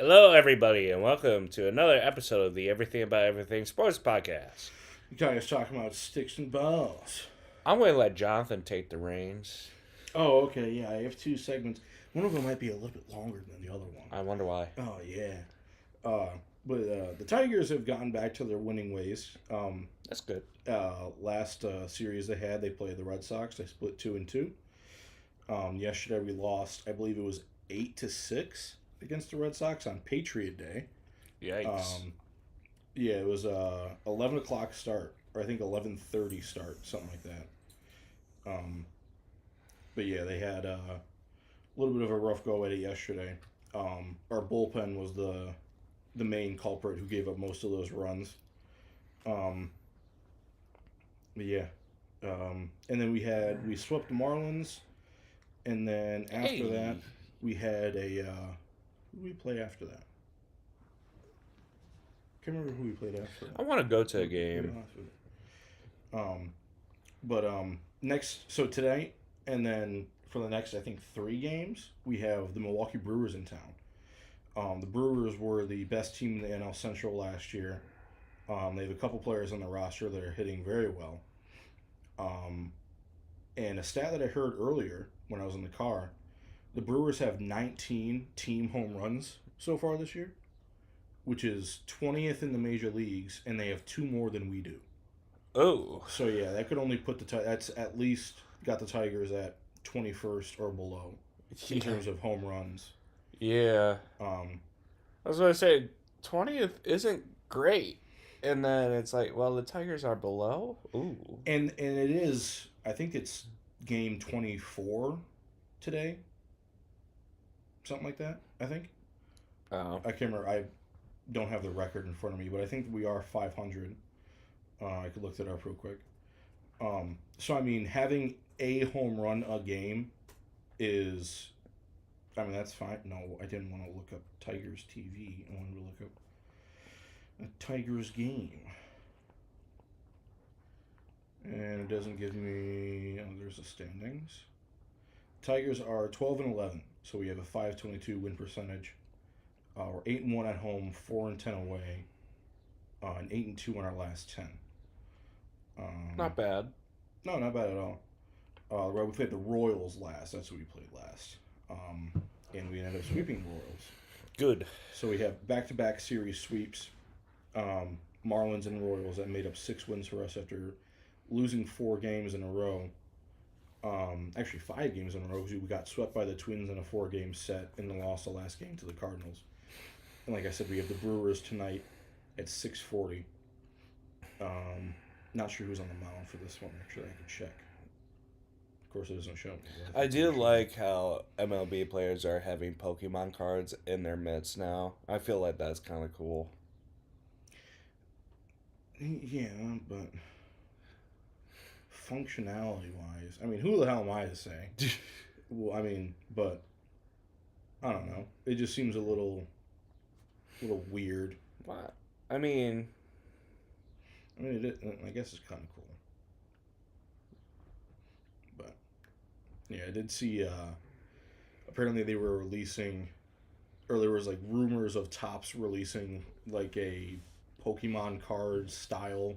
Hello, everybody, and welcome to another episode of the Everything About Everything Sports Podcast. You guys talking about sticks and balls. I'm going to let Jonathan take the reins. Oh, okay, yeah. I have two segments. One of them might be a little bit longer than the other one. I wonder why. Oh, yeah. But the Tigers have gotten back to their winning ways. That's good. Last series they had, they played the Red Sox. They split 2-2. Yesterday we lost. I believe it was 8-6 against the Red Sox on Patriot Day. Yikes. Yeah, it was 11 o'clock start, or I think 11:30 start, something like that. But yeah, they had a little bit of a rough go at it yesterday. Our bullpen was the main culprit who gave up most of those runs. But yeah, and then we swept the Marlins, and then after that we had a who did we play after that? Can't remember who we played after that. I want to go to a game. Next, so today, and then for the next, I think 3 games, we have the Milwaukee Brewers in town. The Brewers were the best team in the NL Central last year. They have a couple players on the roster that are hitting very well. And a stat that I heard earlier when I was in the car, the Brewers have 19 team home runs so far this year, which is 20th in the major leagues, and they have 2 more than we do. Oh. So yeah, that could only put that's at least got the Tigers at 21st or below in terms of home runs. Yeah. I was going to say, 20th isn't great. And then it's like, well, the Tigers are below? Ooh. And it is, I think it's game 24 today. Something like that, I think. Oh. I can't remember. I don't have the record in front of me, but I think we are 500. I could look that up real quick. So, I mean, having a home run a game is, I mean, that's fine. No, I didn't want to look up Tigers TV. I wanted to look up a Tigers game. And it doesn't give me, oh, there's the standings. Tigers are 12-11, so we have a .522 win percentage. We're 8-1 at home, 4-10 away, and 8-2 in our last 10. Not bad. No, not bad at all. We played the Royals last. That's who we played last. And we ended up sweeping the Royals. Good. So we have back-to-back series sweeps. Marlins and Royals that made up 6 wins for us after losing 4 games in a row. Actually 5 games in a row because we got swept by the Twins in a 4-game set and then lost the last game to the Cardinals. And like I said, we have the Brewers tonight at 6:40. Not sure who's on the mound for this one. Actually, I can check. Of course, it doesn't show me. I do like how MLB players are having Pokemon cards in their mitts now. I feel like that's kind of cool. Yeah, but functionality-wise, I mean, who the hell am I to say? Well, I mean, but I don't know. It just seems a little weird. What? I mean, I guess it's kind of cool. But yeah, I did see. Apparently, they were releasing, or there was like rumors of Topps releasing like a Pokemon card style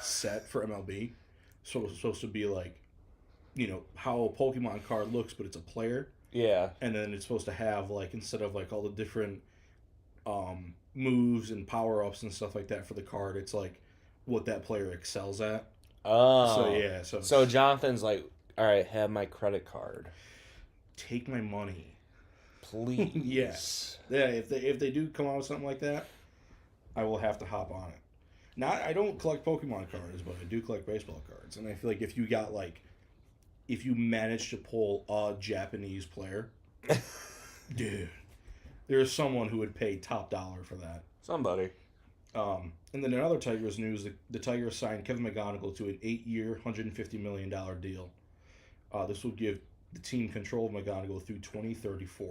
set for MLB. So it's supposed to be like, how a Pokemon card looks, but it's a player. yeah. And then it's supposed to have like, instead of like all the different moves and power ups and stuff like that for the card, it's like what that player excels at. Oh. So yeah, So Jonathan's like, all right, have my credit card, take my money, please. Yes. Yeah. If they do come out with something like that, I will have to hop on it. Now, I don't collect Pokemon cards, but I do collect baseball cards, and I feel like if you manage to pull a Japanese player, dude, there's someone who would pay top dollar for that. Somebody. And then in other Tigers news, the Tigers signed Kevin McGonigal to an 8-year, $150 million deal. This will give the team control of McGonigal through 2034.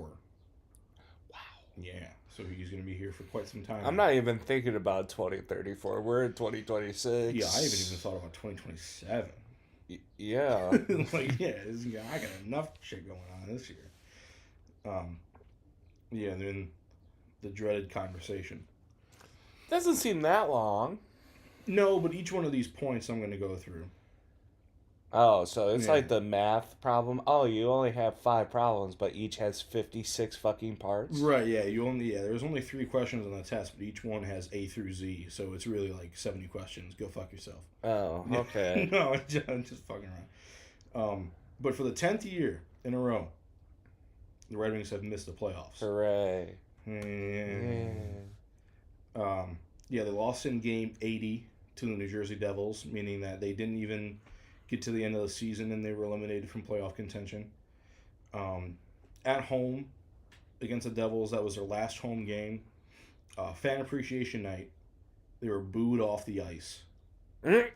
Wow. Yeah, so he's going to be here for quite some time. I'm not even thinking about 2034. We're in 2026. Yeah, I haven't even thought about 2027. Yeah. Like, yeah, I got enough shit going on this year. Yeah, and then the dreaded conversation. Doesn't seem that long. No, but each one of these points I'm going to go through. Oh, so it's Yeah. like the math problem. Oh, you only have 5 problems, but each has 56 fucking parts. Right, yeah. There's only 3 questions on the test, but each one has A through Z, so it's really like 70 questions. Go fuck yourself. Oh, okay. No, I'm just fucking around. But for the 10th year in a row, the Red Wings have missed the playoffs. Hooray. Yeah, they lost in game 80 to the New Jersey Devils, meaning that they didn't even get to the end of the season and they were eliminated from playoff contention. At home against the Devils, that was their last home game. Fan appreciation night, they were booed off the ice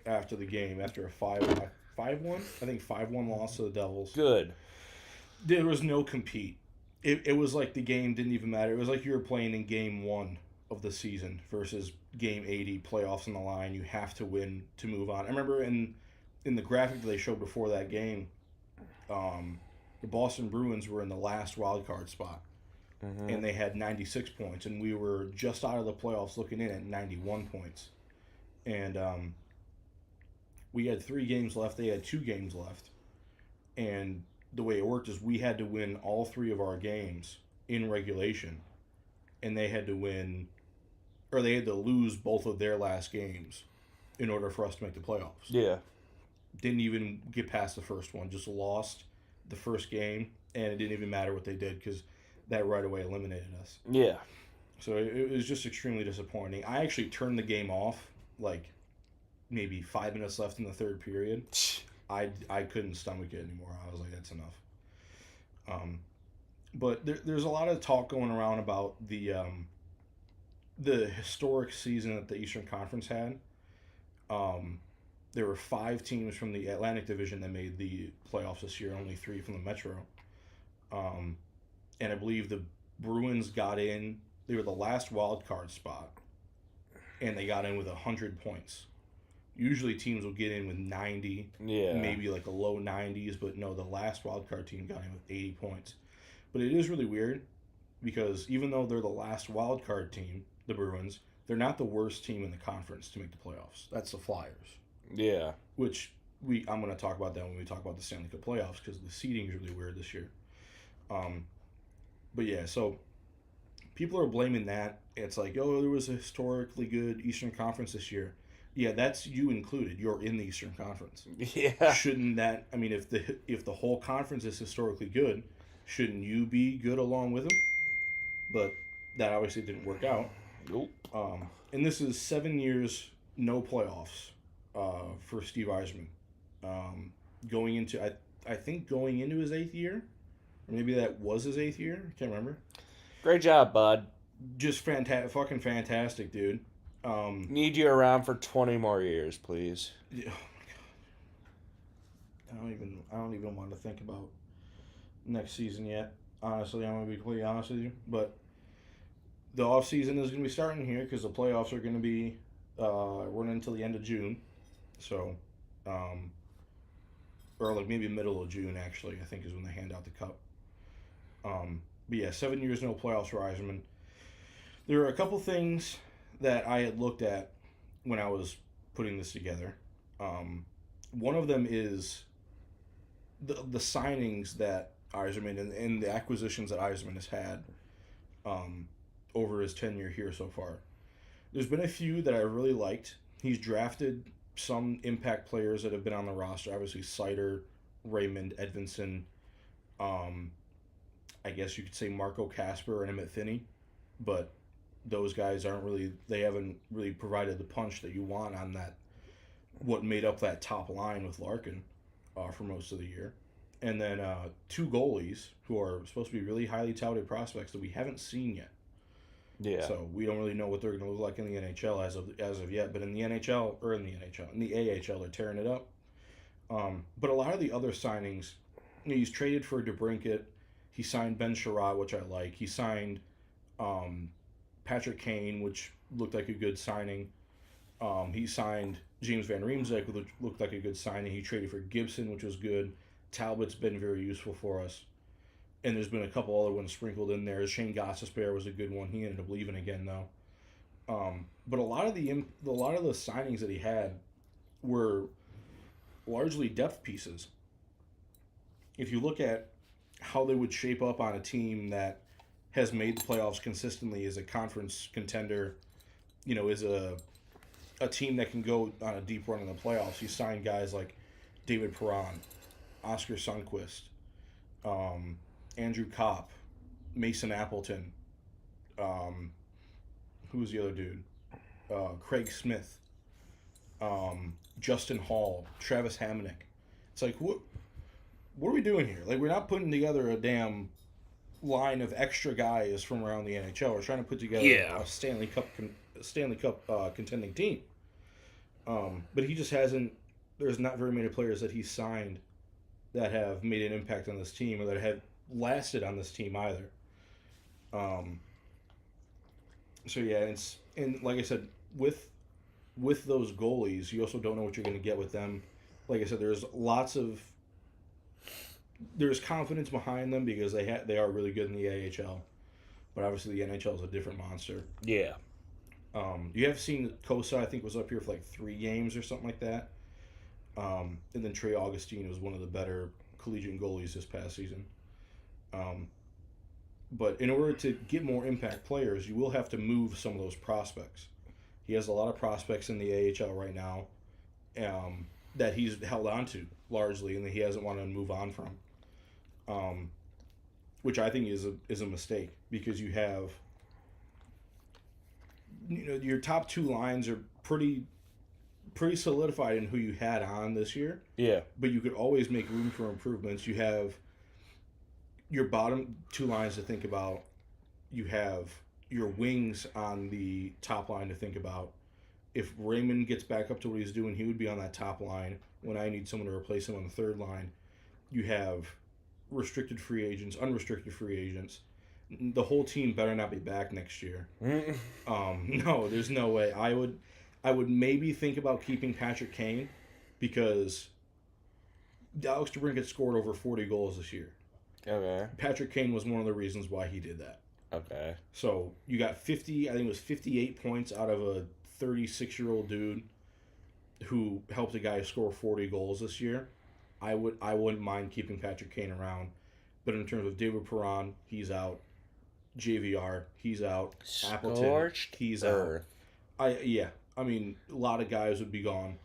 after the game, after a 5-1, I think 5-1 loss to the Devils. Good. There was no compete. It was like the game didn't even matter. It was like you were playing in game 1 of the season versus game 80, playoffs on the line. You have to win to move on. I remember in the graphic that they showed before that game, the Boston Bruins were in the last wild card spot, and they had 96 points, and we were just out of the playoffs looking in at 91 points. And we had 3 games left. They had 2 games left. And the way it worked is we had to win all 3 of our games in regulation, and they had to lose both of their last games in order for us to make the playoffs. Yeah. Didn't even get past the first one. Just lost the first game, and it didn't even matter what they did because that right away eliminated us. Yeah. So it was just extremely disappointing. I actually turned the game off like maybe 5 minutes left in the third period. I couldn't stomach it anymore. I was like, that's enough. But there's a lot of talk going around about the historic season that the Eastern Conference had. There were 5 teams from the Atlantic Division that made the playoffs this year, only 3 from the Metro. And I believe the Bruins got in. They were the last wild card spot, and they got in with 100 points. Usually teams will get in with 90, maybe like a low 90s, but no, the last wild card team got in with 80 points. But it is really weird because even though they're the last wild card team, the Bruins, they're not the worst team in the conference to make the playoffs. That's the Flyers. Yeah. Which I'm going to talk about that when we talk about the Stanley Cup playoffs because the seeding is really weird this year. But yeah, so people are blaming that. It's like, oh, there was a historically good Eastern Conference this year. Yeah, that's you included. You're in the Eastern Conference. Yeah. Shouldn't that? I mean, if the whole conference is historically good, shouldn't you be good along with them? But that obviously didn't work out. Nope. And this is 7 years no playoffs for Steve Yzerman. Going into I think going into his 8th year, or maybe that was his 8th year. I can't remember. Great job, bud. Just fucking fantastic, dude. Need you around for 20 more years, please. Yeah, oh my god. I don't even want to think about next season yet. Honestly, I'm gonna be completely honest with you. But the off season is gonna be starting here because the playoffs are gonna be running until the end of June. So, or like maybe middle of June actually. I think is when they hand out the cup. But yeah, 7 years no playoffs for Yzerman. There are a couple things that I had looked at when I was putting this together. One of them is the signings that Yzerman and the acquisitions that Yzerman has had over his tenure here so far. There's been a few that I really liked. He's drafted some impact players that have been on the roster. Obviously, Seider, Raymond, Edvinsson. I guess you could say Marco Kasper and Emmett Finney, but those guys haven't really provided the punch that you want on that, what made up that top line with Larkin for most of the year. And then 2 goalies who are supposed to be really highly touted prospects that we haven't seen yet. Yeah. So we don't really know what they're going to look like in the NHL as of yet. But in the AHL, they're tearing it up. But a lot of the other signings, he's traded for DeBrincat. He signed Ben Sherratt, which I like. He signed Patrick Kane, which looked like a good signing. He signed James Van Riemsdyk, which looked like a good signing. He traded for Gibson, which was good. Talbot's been very useful for us. and there's been a couple other ones sprinkled in there. Shane Gostisbehere was a good one. He ended up leaving again though. But a lot of the signings that he had were largely depth pieces. If you look at how they would shape up on a team that has made the playoffs consistently as a conference contender, is a team that can go on a deep run in the playoffs. You sign guys like David Perron, Oscar Sundqvist, Andrew Kopp, Mason Appleton, who's the other dude? Craig Smith, Justin Hall, Travis Hamonic. It's like, what are we doing here? Like, we're not putting together a damn line of extra guys from around the NHL. We're trying to put together a Stanley Cup contending team. But he just hasn't. There's not very many players that he's signed that have made an impact on this team or that have lasted on this team either. So yeah, and like I said, with those goalies, you also don't know what you're going to get with them. Like I said, there's confidence behind them because they are really good in the AHL, but obviously the NHL is a different monster. Yeah. You have seen Kosa, I think, was up here for like 3 games or something like that. And then Trey Augustine was one of the better collegiate goalies this past season. But in order to get more impact players, you will have to move some of those prospects. He has a lot of prospects in the AHL right now that he's held on to largely and that he hasn't wanted to move on from. Which I think is a mistake because you have your top 2 lines are pretty solidified in who you had on this year. Yeah. But you could always make room for improvements. You have your bottom 2 lines to think about. You have your wings on the top line to think about. If Raymond gets back up to what he's doing, he would be on that top line. When I need someone to replace him on the third line, you have restricted free agents, unrestricted free agents. The whole team better not be back next year. No, there's no way. I would maybe think about keeping Patrick Kane because Alex DeBrincat scored over 40 goals this year. Okay. Patrick Kane was one of the reasons why he did that. Okay. So you got 58 points out of a 36-year-old dude who helped a guy score 40 goals this year. I wouldn't mind keeping Patrick Kane around. But in terms of David Perron, he's out. JVR, he's out. Appleton, he's out. I mean, a lot of guys would be gone.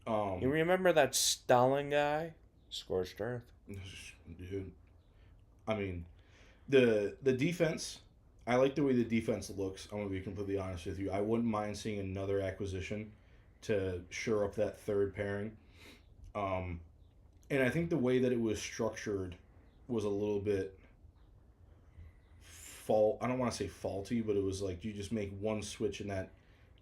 You remember that Stalin guy? Scorched Earth. Dude. I mean, the defense, I like the way the defense looks. I'm going to be completely honest with you. I wouldn't mind seeing another acquisition to shore up that third pairing. And I think the way that it was structured was a little bit I don't want to say faulty, but it was like you just make one switch and that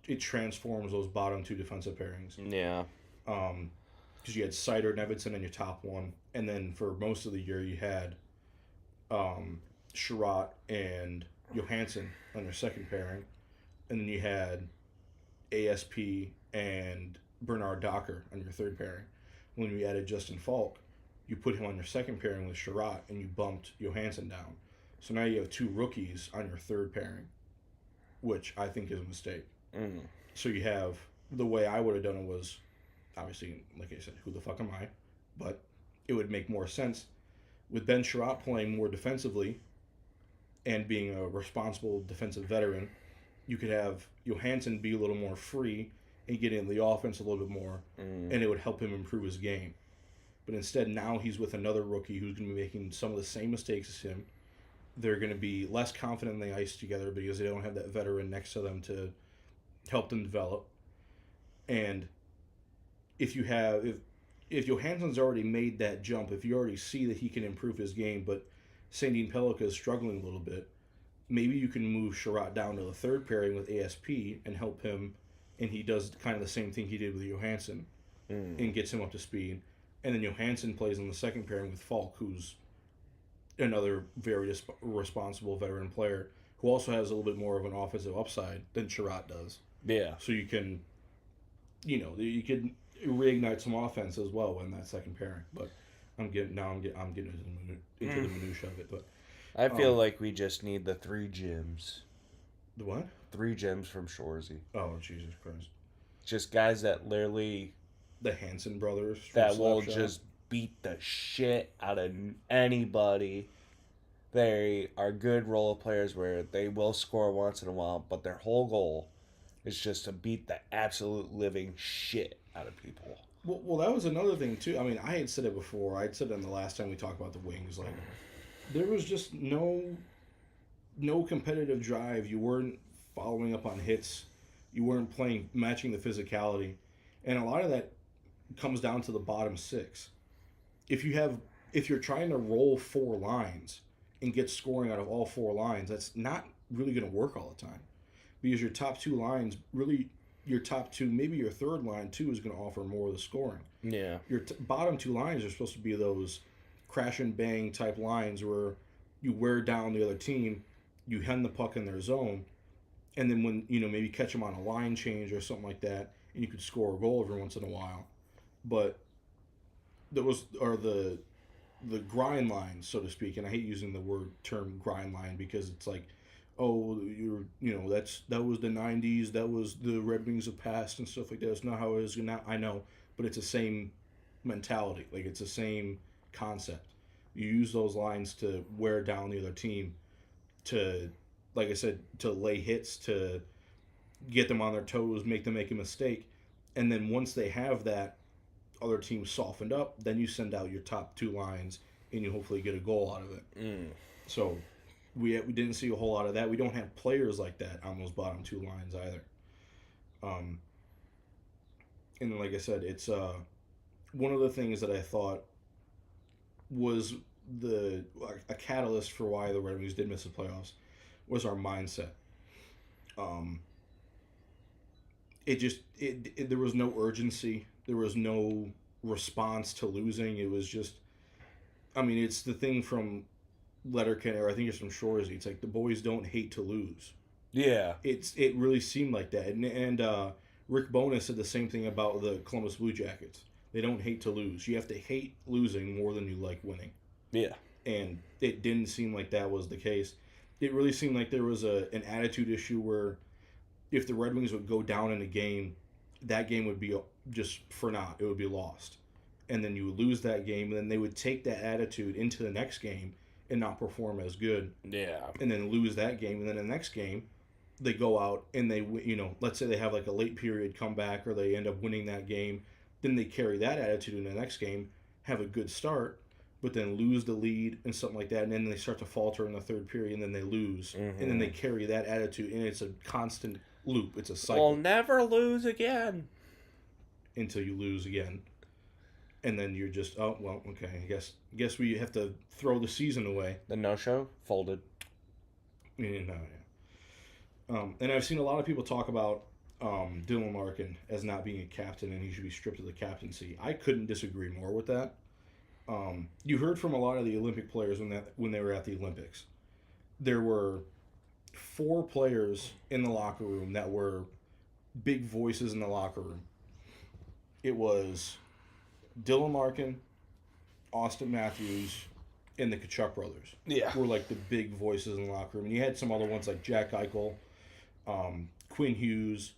it transforms those bottom 2 defensive pairings. Yeah. Because you had Seider and Evanson in your top one, and then for most of the year you had Sherratt and Johansson on your second pairing, and then you had ASP and Bernard Docker on your third pairing. When you added Justin Falk, you put him on your second pairing with Sherratt, and you bumped Johansson down. So now you have 2 rookies on your third pairing, which I think is a mistake. Mm. So you have, the way I would have done it was, obviously, like I said, who the fuck am I? But it would make more sense with Ben Sherratt playing more defensively and being a responsible defensive veteran. You could have Johansson be a little more free and get in the offense a little bit more, and it would help him improve his game. But instead, now he's with another rookie who's going to be making some of the same mistakes as him. They're going to be less confident in the ice together because they don't have that veteran next to them to help them develop. And if Johansson's already made that jump, if you already see that he can improve his game, but Sandin Pellikka is struggling a little bit, maybe you can move Sherratt down to the third pairing with ASP and help him, and he does kind of the same thing he did with Johansson and gets him up to speed. And then Johansson plays on the second pairing with Falk, who's another very responsible veteran player who also has a little bit more of an offensive upside than Sherratt does. Yeah. So you can, you can reignite some offense as well in that second pairing. But I'm getting into the minutia of it, but I feel like we just need the 3 gyms. the what? 3 gyms from Shorzy. Oh, Jesus Christ! Just guys that literally The Hanson brothers that from will Slapshot. just beat the shit out of anybody. They are good role players where they will score once in a while, but their whole goal is just to beat the absolute living shit out of people. Well, that was another thing too. I mean, I had said it before. I'd said it the last time we talked about the Wings. Like, there was just no competitive drive. You weren't following up on hits. You weren't matching the physicality, and a lot of that comes down to the bottom 6. If you're trying to roll 4 lines and get scoring out of all 4 lines, that's not really going to work all the time, because your top 2 lines really. Your top 2, maybe your third line too, is going to offer more of the scoring. Yeah. Your bottom 2 lines are supposed to be those crash and bang type lines where you wear down the other team, you hen the puck in their zone, and then when maybe catch them on a line change or something like that, and you could score a goal every once in a while. But those are the grind lines, so to speak, and I hate using the term grind line because it's like, oh, that was the 90s, that was the Red Wings of past and stuff like that. It's not how it is now. I know, but it's the same mentality. Like, it's the same concept. You use those lines to wear down the other team, to, like I said, to lay hits, to get them on their toes, make them make a mistake. And then once they have that other team softened up, then you send out your top 2 lines and you hopefully get a goal out of it. So we didn't see a whole lot of that. We don't have players like that on those bottom 2 lines either. And like I said, it's one of the things that I thought was a catalyst for why the Red Wings did miss the playoffs was our mindset. There was no urgency. There was no response to losing. It was just, I mean, it's the thing from Letterkenny, or I think it's from Shorzy. It's like the boys don't hate to lose. Yeah. It really seemed like that. And Rick Bowness said the same thing about the Columbus Blue Jackets. They don't hate to lose. You have to hate losing more than you like winning. Yeah. And it didn't seem like that was the case. It really seemed like there was an attitude issue where if the Red Wings would go down in a game, that game would be just for naught. It would be lost. And then you would lose that game, and then they would take that attitude into the next game and not perform as good. Yeah. And then lose that game, and then the next game, they go out and they, let's say they have like a late period comeback or they end up winning that game. Then they carry that attitude in the next game, have a good start, but then lose the lead and something like that. And then they start to falter in the third period, and then they lose. Mm-hmm. And then they carry that attitude, and it's a constant loop. It's a cycle. We'll never lose again. Until you lose again. And then you're just, oh, well, okay, I guess we have to throw the season away. The no-show folded. And I've seen a lot of people talk about Dylan Larkin as not being a captain and he should be stripped of the captaincy. I couldn't disagree more with that. You heard from a lot of the Olympic players when they were at the Olympics. There were 4 players in the locker room that were big voices in the locker room. It was Dylan Larkin, Austin Matthews, and the Tkachuk brothers. Yeah. Were like the big voices in the locker room. And you had some other ones like Jack Eichel, Quinn Hughes.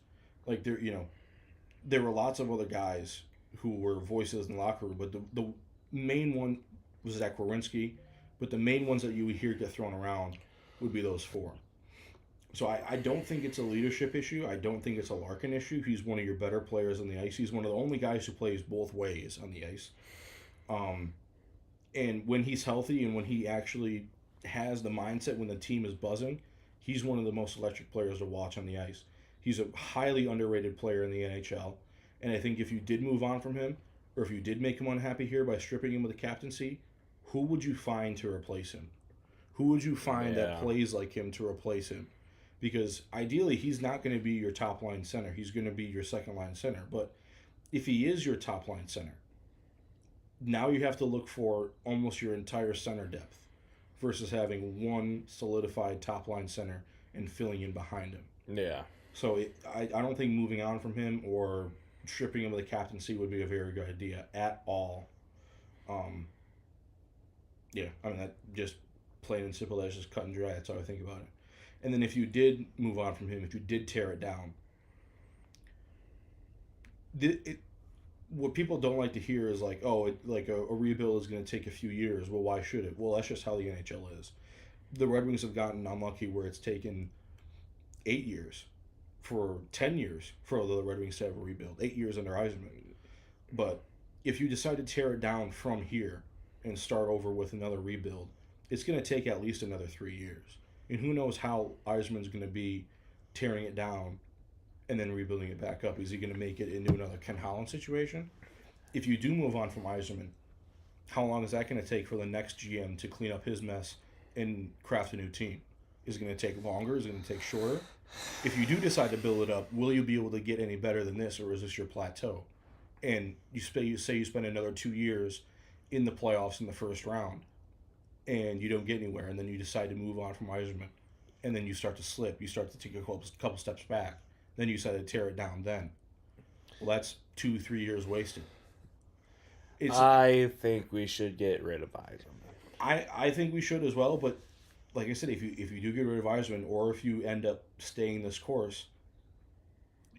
Like there were lots of other guys who were voices in the locker room. But the main one was Zach Werenski. But the main ones that you would hear get thrown around would be those 4. So I don't think it's a leadership issue. I don't think it's a Larkin issue. He's one of your better players on the ice. He's one of the only guys who plays both ways on the ice. And when he's healthy and when he actually has the mindset when the team is buzzing, he's one of the most electric players to watch on the ice. He's a highly underrated player in the NHL. And I think if you did move on from him, or if you did make him unhappy here by stripping him of the captaincy, who would you find to replace him? Who would you find that plays like him to replace him? Because ideally, he's not going to be your top-line center. He's going to be your second-line center. But if he is your top-line center, now you have to look for almost your entire center depth versus having one solidified top-line center and filling in behind him. Yeah. So I don't think moving on from him or stripping him of the captaincy would be a very good idea at all. Yeah, I mean that just plain and simple. That's just cut and dry. That's how I think about it. And then if you did move on from him, if you did tear it down, it, what people don't like to hear is like, oh, like a rebuild is going to take a few years. Well, why should it? Well, that's just how the NHL is. The Red Wings have gotten unlucky where it's taken 8 years, for 10 years for the Red Wings to have a rebuild. 8 years under Yzerman. But if you decide to tear it down from here and start over with another rebuild, it's going to take at least another 3 years. And who knows how Yzerman's going to be tearing it down and then rebuilding it back up. Is he going to make it into another Ken Holland situation? If you do move on from Yzerman, how long is that going to take for the next GM to clean up his mess and craft a new team? Is it going to take longer? Is it going to take shorter? If you do decide to build it up, will you be able to get any better than this, or is this your plateau? And you say you spend another 2 years in the playoffs in the first round, and you don't get anywhere, and then you decide to move on from Yzerman, and then you start to slip, you start to take a couple steps back, then you decide to tear it down. Then, well, that's 2-3 years wasted. I think we should get rid of Yzerman. I think we should as well, but like I said, if you do get rid of Yzerman, or if you end up staying this course,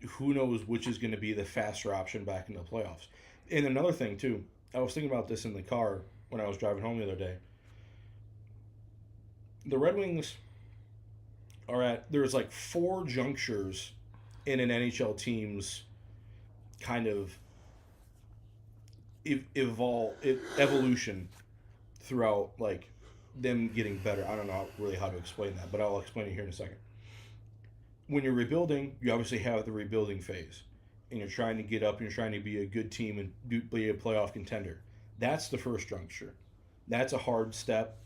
who knows which is going to be the faster option back in the playoffs. And another thing too, I was thinking about this in the car when I was driving home the other day. The Red Wings there's like 4 junctures in an NHL team's kind of evolution throughout, like, them getting better. I don't know really how to explain that, but I'll explain it here in a second. When you're rebuilding, you obviously have the rebuilding phase, and you're trying to get up, and you're trying to be a good team and be a playoff contender. That's the first juncture. That's a hard step.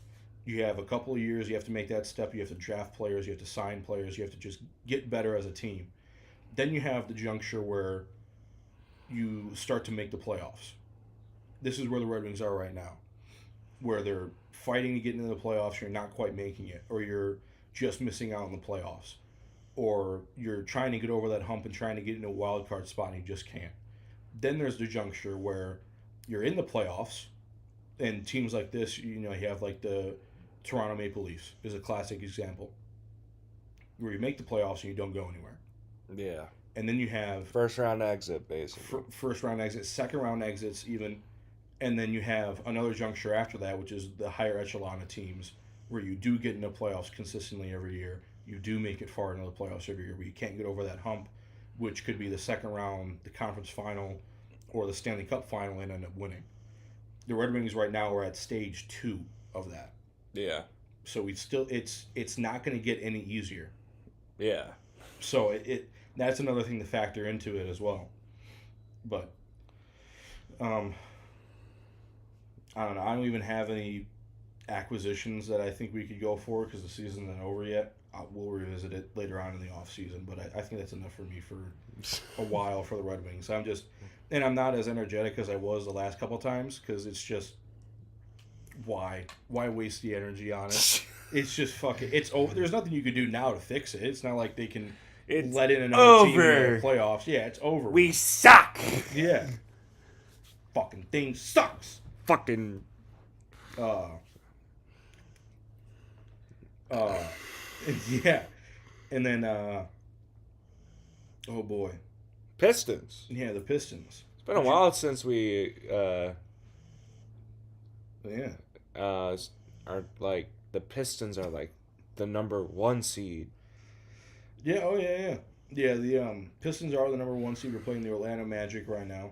You have a couple of years. You have to make that step. You have to draft players. You have to sign players. You have to just get better as a team. Then you have the juncture where you start to make the playoffs. This is where the Red Wings are right now, where they're fighting to get into the playoffs. You're not quite making it, or you're just missing out on the playoffs, or you're trying to get over that hump and trying to get into a wild card spot and you just can't. Then there's the juncture where you're in the playoffs, and teams like this, you have like the Toronto Maple Leafs is a classic example, where you make the playoffs and you don't go anywhere. Yeah. And then you have first round exit, basically. First round exit, second round exits even, and then you have another juncture after that, which is the higher echelon of teams, where you do get into playoffs consistently every year. You do make it far into the playoffs every year, but you can't get over that hump, which could be the second round, the conference final, or the Stanley Cup final, and end up winning. The Red Wings right now are at stage 2 of that. Yeah. So it's not going to get any easier. Yeah. So that's another thing to factor into it as well. But I don't know. I don't even have any acquisitions that I think we could go for because the season isn't over yet. We'll revisit it later on in the off season, but I think that's enough for me for a while for the Red Wings. I'm not as energetic as I was the last couple times because it's just why waste the energy on it? It's just fucking. It's over. There's nothing you can do now to fix it. It's not like they can let in another team in the playoffs. Yeah, it's over. We suck. Yeah. Fucking thing sucks. Fucking. Yeah. And then, oh boy. Pistons. Yeah, the Pistons. It's been a while since we, yeah. Are like, the Pistons are like the number 1 seed. Yeah, oh yeah. Yeah, the Pistons are the number 1 seed. We're playing the Orlando Magic right now.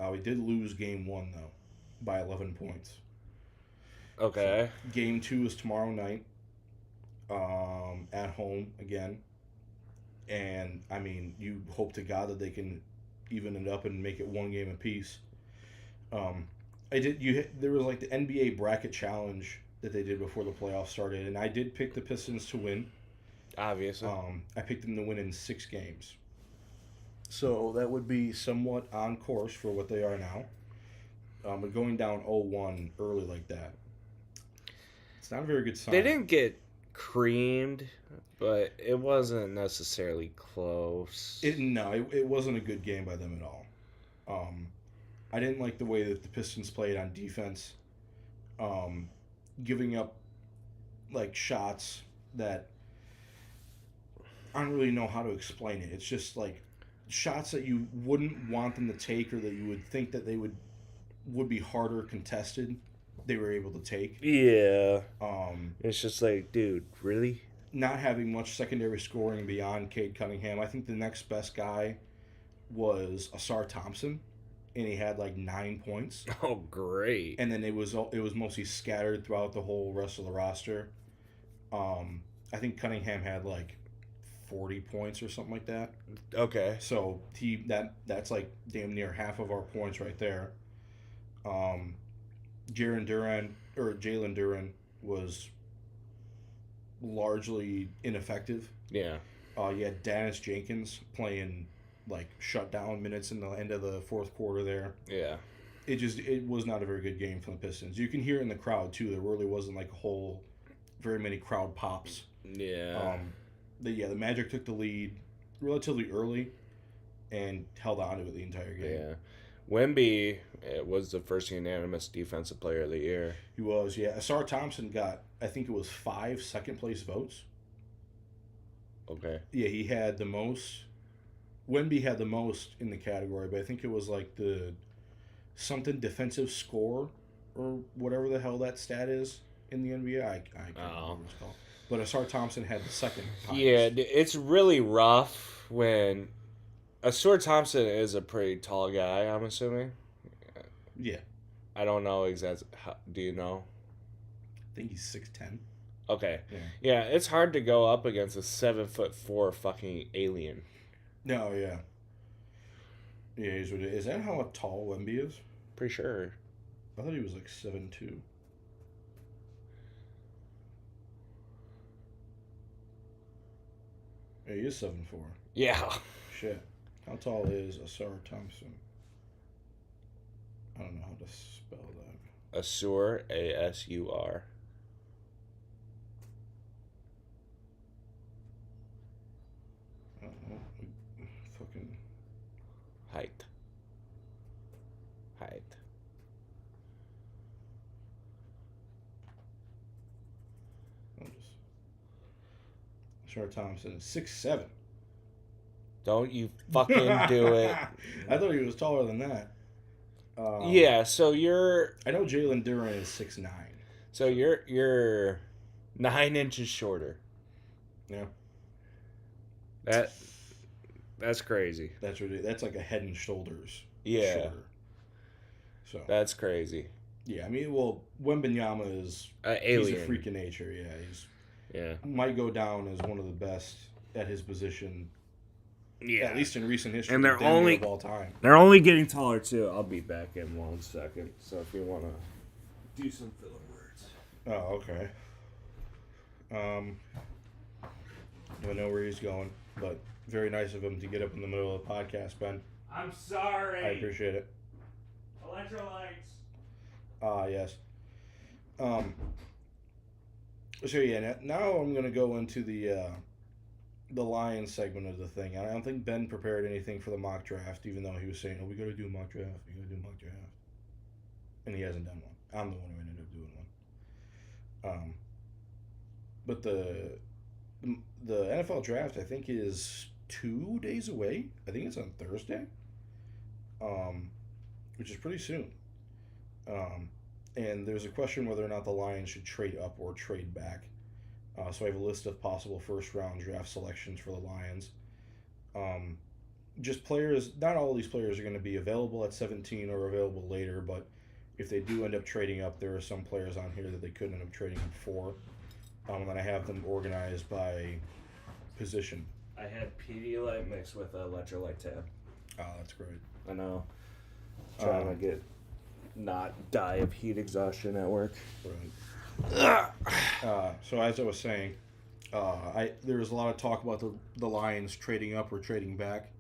We did lose game 1, though, by 11 points. Okay. So, game 2 is tomorrow night. At home again. And, I mean, you hope to God that they can even it up and make it 1 game apiece. There was like the NBA bracket challenge that they did before the playoffs started, and I did pick the Pistons to win. Obviously. I picked them to win in 6 games. So that would be somewhat on course for what they are now. But going down 0-1 early like that, it's not a very good sign. They didn't get creamed, but it wasn't necessarily close. It wasn't a good game by them at all. I didn't like the way that the Pistons played on defense. giving up like shots that I don't really know how to explain it. It's just like shots that you wouldn't want them to take, or that you would think that they would be harder contested. They were able to take. Yeah. Um, It's just like, dude, really? Not having much secondary scoring beyond Cade Cunningham. I think the next best guy was Asar Thompson, and he had like 9 points. Oh, great. And then it was mostly scattered throughout the whole rest of the roster. I think Cunningham had like 40 points or something like that. Okay. So that's like damn near half of our points right there. Jalen Duran was largely ineffective. Yeah. You had Dennis Jenkins playing like shutdown minutes in the end of the fourth quarter there. Yeah. It was not a very good game for the Pistons. You can hear it in the crowd too. There really wasn't like very many crowd pops. Yeah. The Magic took the lead relatively early and held on to it the entire game. Yeah. Wemby was the first unanimous defensive player of the year. He was, yeah. Asar Thompson got, I think it was 5 second place votes. Okay. Yeah, he had the most. Wemby had the most in the category, but I think it was like the something defensive score or whatever the hell that stat is in the NBA. I can't remember what it's called. But Asar Thompson had the second highest. Yeah, it's really rough when Asar Thompson is a pretty tall guy, I'm assuming. Yeah. I don't know exactly. Do you know? I think he's 6'10". Okay. Yeah. It's hard to go up against a 7'4" fucking alien. No, yeah. Yeah, is that how tall Wemby is? Pretty sure. I thought he was like 7'2". Yeah, he is 7'4". Yeah. Shit. How tall is Asar Thompson? I don't know how to spell that. Asur, A-S-U-R. I don't know. Fucking. Height. Asar Thompson is 6'7". Don't you fucking do it. I thought he was taller than that. Yeah, so you're... I know Jalen Duran is 6'9". So you're 9 inches shorter. Yeah. That's crazy. That's like a Head and Shoulders Yeah. shorter. So that's crazy. Yeah, I mean, well, Wembanyama is alien. He's a freak of nature. Yeah, might go down as one of the best at his position. Yeah, at least in recent history. And they're only of all time. They're only getting taller too. I'll be back in 1 second. So if you want to do some filler words. Oh, okay. Don't know where he's going, but very nice of him to get up in the middle of the podcast, Ben. I'm sorry. I appreciate it. Electrolytes. Yes. So yeah, now I'm gonna go into the Lions segment of the thing. I don't think Ben prepared anything for the mock draft, even though he was saying, "Oh, we gotta do a mock draft. We gotta do a mock draft," and he hasn't done one. I'm the one who ended up doing one. But the NFL draft, I think, is 2 days away. I think it's on Thursday. Which is pretty soon. And there's a question whether or not the Lions should trade up or trade back. So I have a list of possible first-round draft selections for the Lions. Just players, not all these players are going to be available at 17 or available later, but if they do end up trading up, there are some players on here that they could end up trading up for. And then I have them organized by position. I had Pedialyte mixed with electrolyte tab. Oh, that's great. I know. Trying to get not die of heat exhaustion at work. Right. So as I was saying, there was a lot of talk about the Lions trading up or trading back.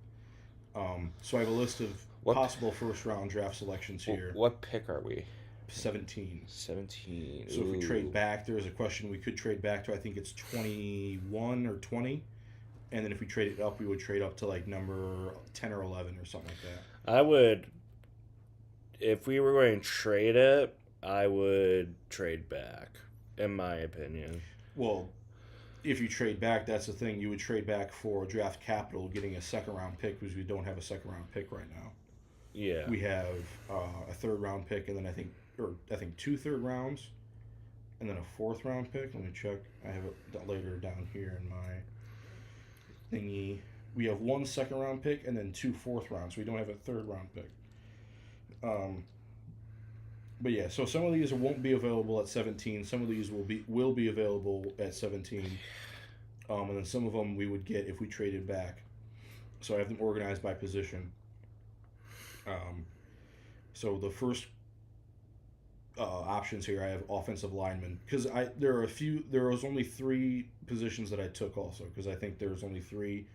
So I have a list of possible first-round draft selections here. What pick are we? 17. 17. So if we trade back, there's a question we could trade back to. I think it's 21 or 20. And then if we trade it up, we would trade up to like number 10 or 11 or something like that. I would, if we were going to trade it, I would trade back, in my opinion. Well, if you trade back, that's the thing. You would trade back for draft capital, getting a second round pick because we don't have a second round pick right now. Yeah. We have a third round pick, and then I think 2 third rounds, and then a fourth round pick. Let me check. I have it later down here in my thingy. We have 1 second round pick and then 2 fourth rounds. We don't have a third round pick. But yeah, so some of these won't be available at 17. Some of these will be available at 17. And then some of them we would get if we traded back. So I have them organized by position. So the first options here, I have offensive lineman because there was only 3 positions that I took also because I think there's only 3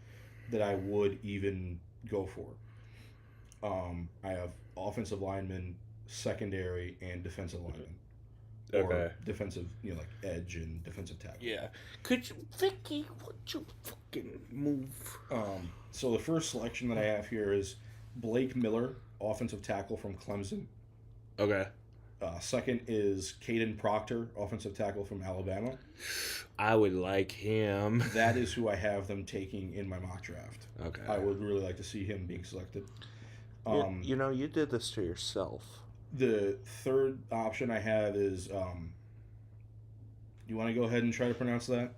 that I would even go for. I have offensive lineman, secondary, and defensive lineman. Okay. Or defensive, like edge and defensive tackle. Yeah. Could you, Vicky, would you fucking move? So the first selection that I have here is Blake Miller, offensive tackle from Clemson. Okay. Second is Caden Proctor, offensive tackle from Alabama. I would like him. That is who I have them taking in my mock draft. Okay. I would really like to see him being selected. You did this to yourself. The third option I have is, you want to go ahead and try to pronounce that?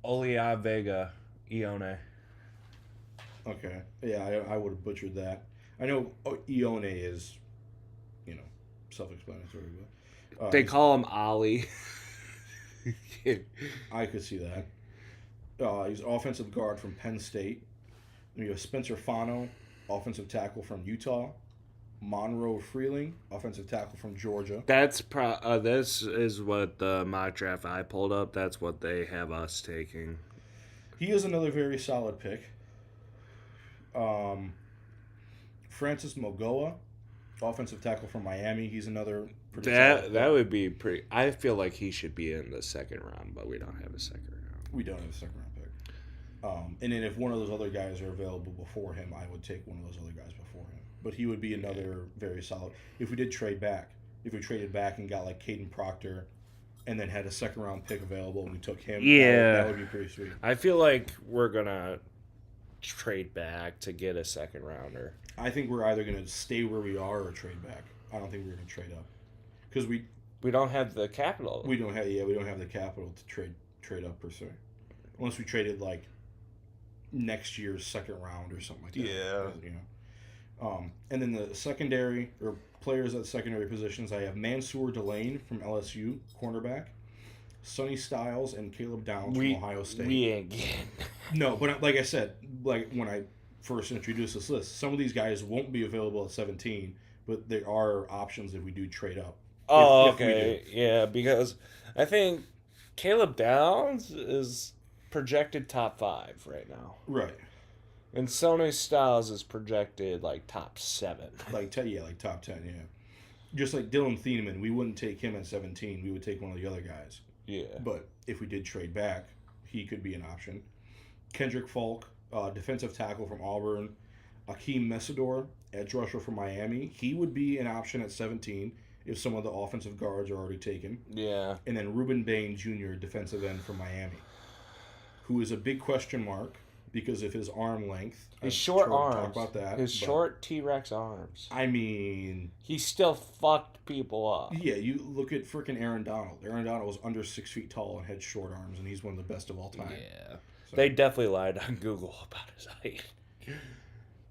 Olia Vega Ione. Okay. Yeah, I would have butchered that. I know Ione is, self-explanatory, but They call him Ollie. I could see that. He's offensive guard from Penn State. Then you have Spencer Fano, offensive tackle from Utah. Monroe Freeling, offensive tackle from Georgia. This is what the mock draft I pulled up. That's what they have us taking. He is another very solid pick. Francis Mogoa, offensive tackle from Miami. He's another pretty solid That would be pretty. I feel like he should be in the second round, but we don't have a second round. We don't have a second round pick. And then if one of those other guys are available before him, I would take one of those other guys before him. But he would be another very solid. If we did trade back, if we traded back and got like Caden Proctor, and then had a second round pick available and we took him, that would be pretty sweet. I feel like we're gonna trade back to get a second rounder. I think we're either gonna stay where we are or trade back. I don't think we're gonna trade up because we don't have the capital. We don't have the capital to trade up per se, unless we traded like next year's second round or something like that. Yeah. And then the secondary or players at secondary positions, I have Mansour Delane from LSU, cornerback, Sonny Styles and Caleb Downs from Ohio State. We ain't getting. No, but like I said, like when I first introduced this list, some of these guys won't be available at 17, but there are options if we do trade up. Oh, okay. Yeah, because I think Caleb Downs is projected top 5 right now. Right. And Sonny Styles is projected like top 7. Like top 10, yeah. Just like Dylan Thieneman, we wouldn't take him at 17. We would take one of the other guys. Yeah. But if we did trade back, he could be an option. Kendrick Falk, defensive tackle from Auburn. Akeem Mesidor, edge rusher from Miami. He would be an option at 17 if some of the offensive guards are already taken. Yeah. And then Ruben Bain Jr., defensive end from Miami, who is a big question mark because of his arm length. His short arms. Talk about that. His short T-Rex arms. I mean... He still fucked people up. Yeah, you look at freaking Aaron Donald. Aaron Donald was under 6 feet tall and had short arms, and he's one of the best of all time. Yeah. So. They definitely lied on Google about his height.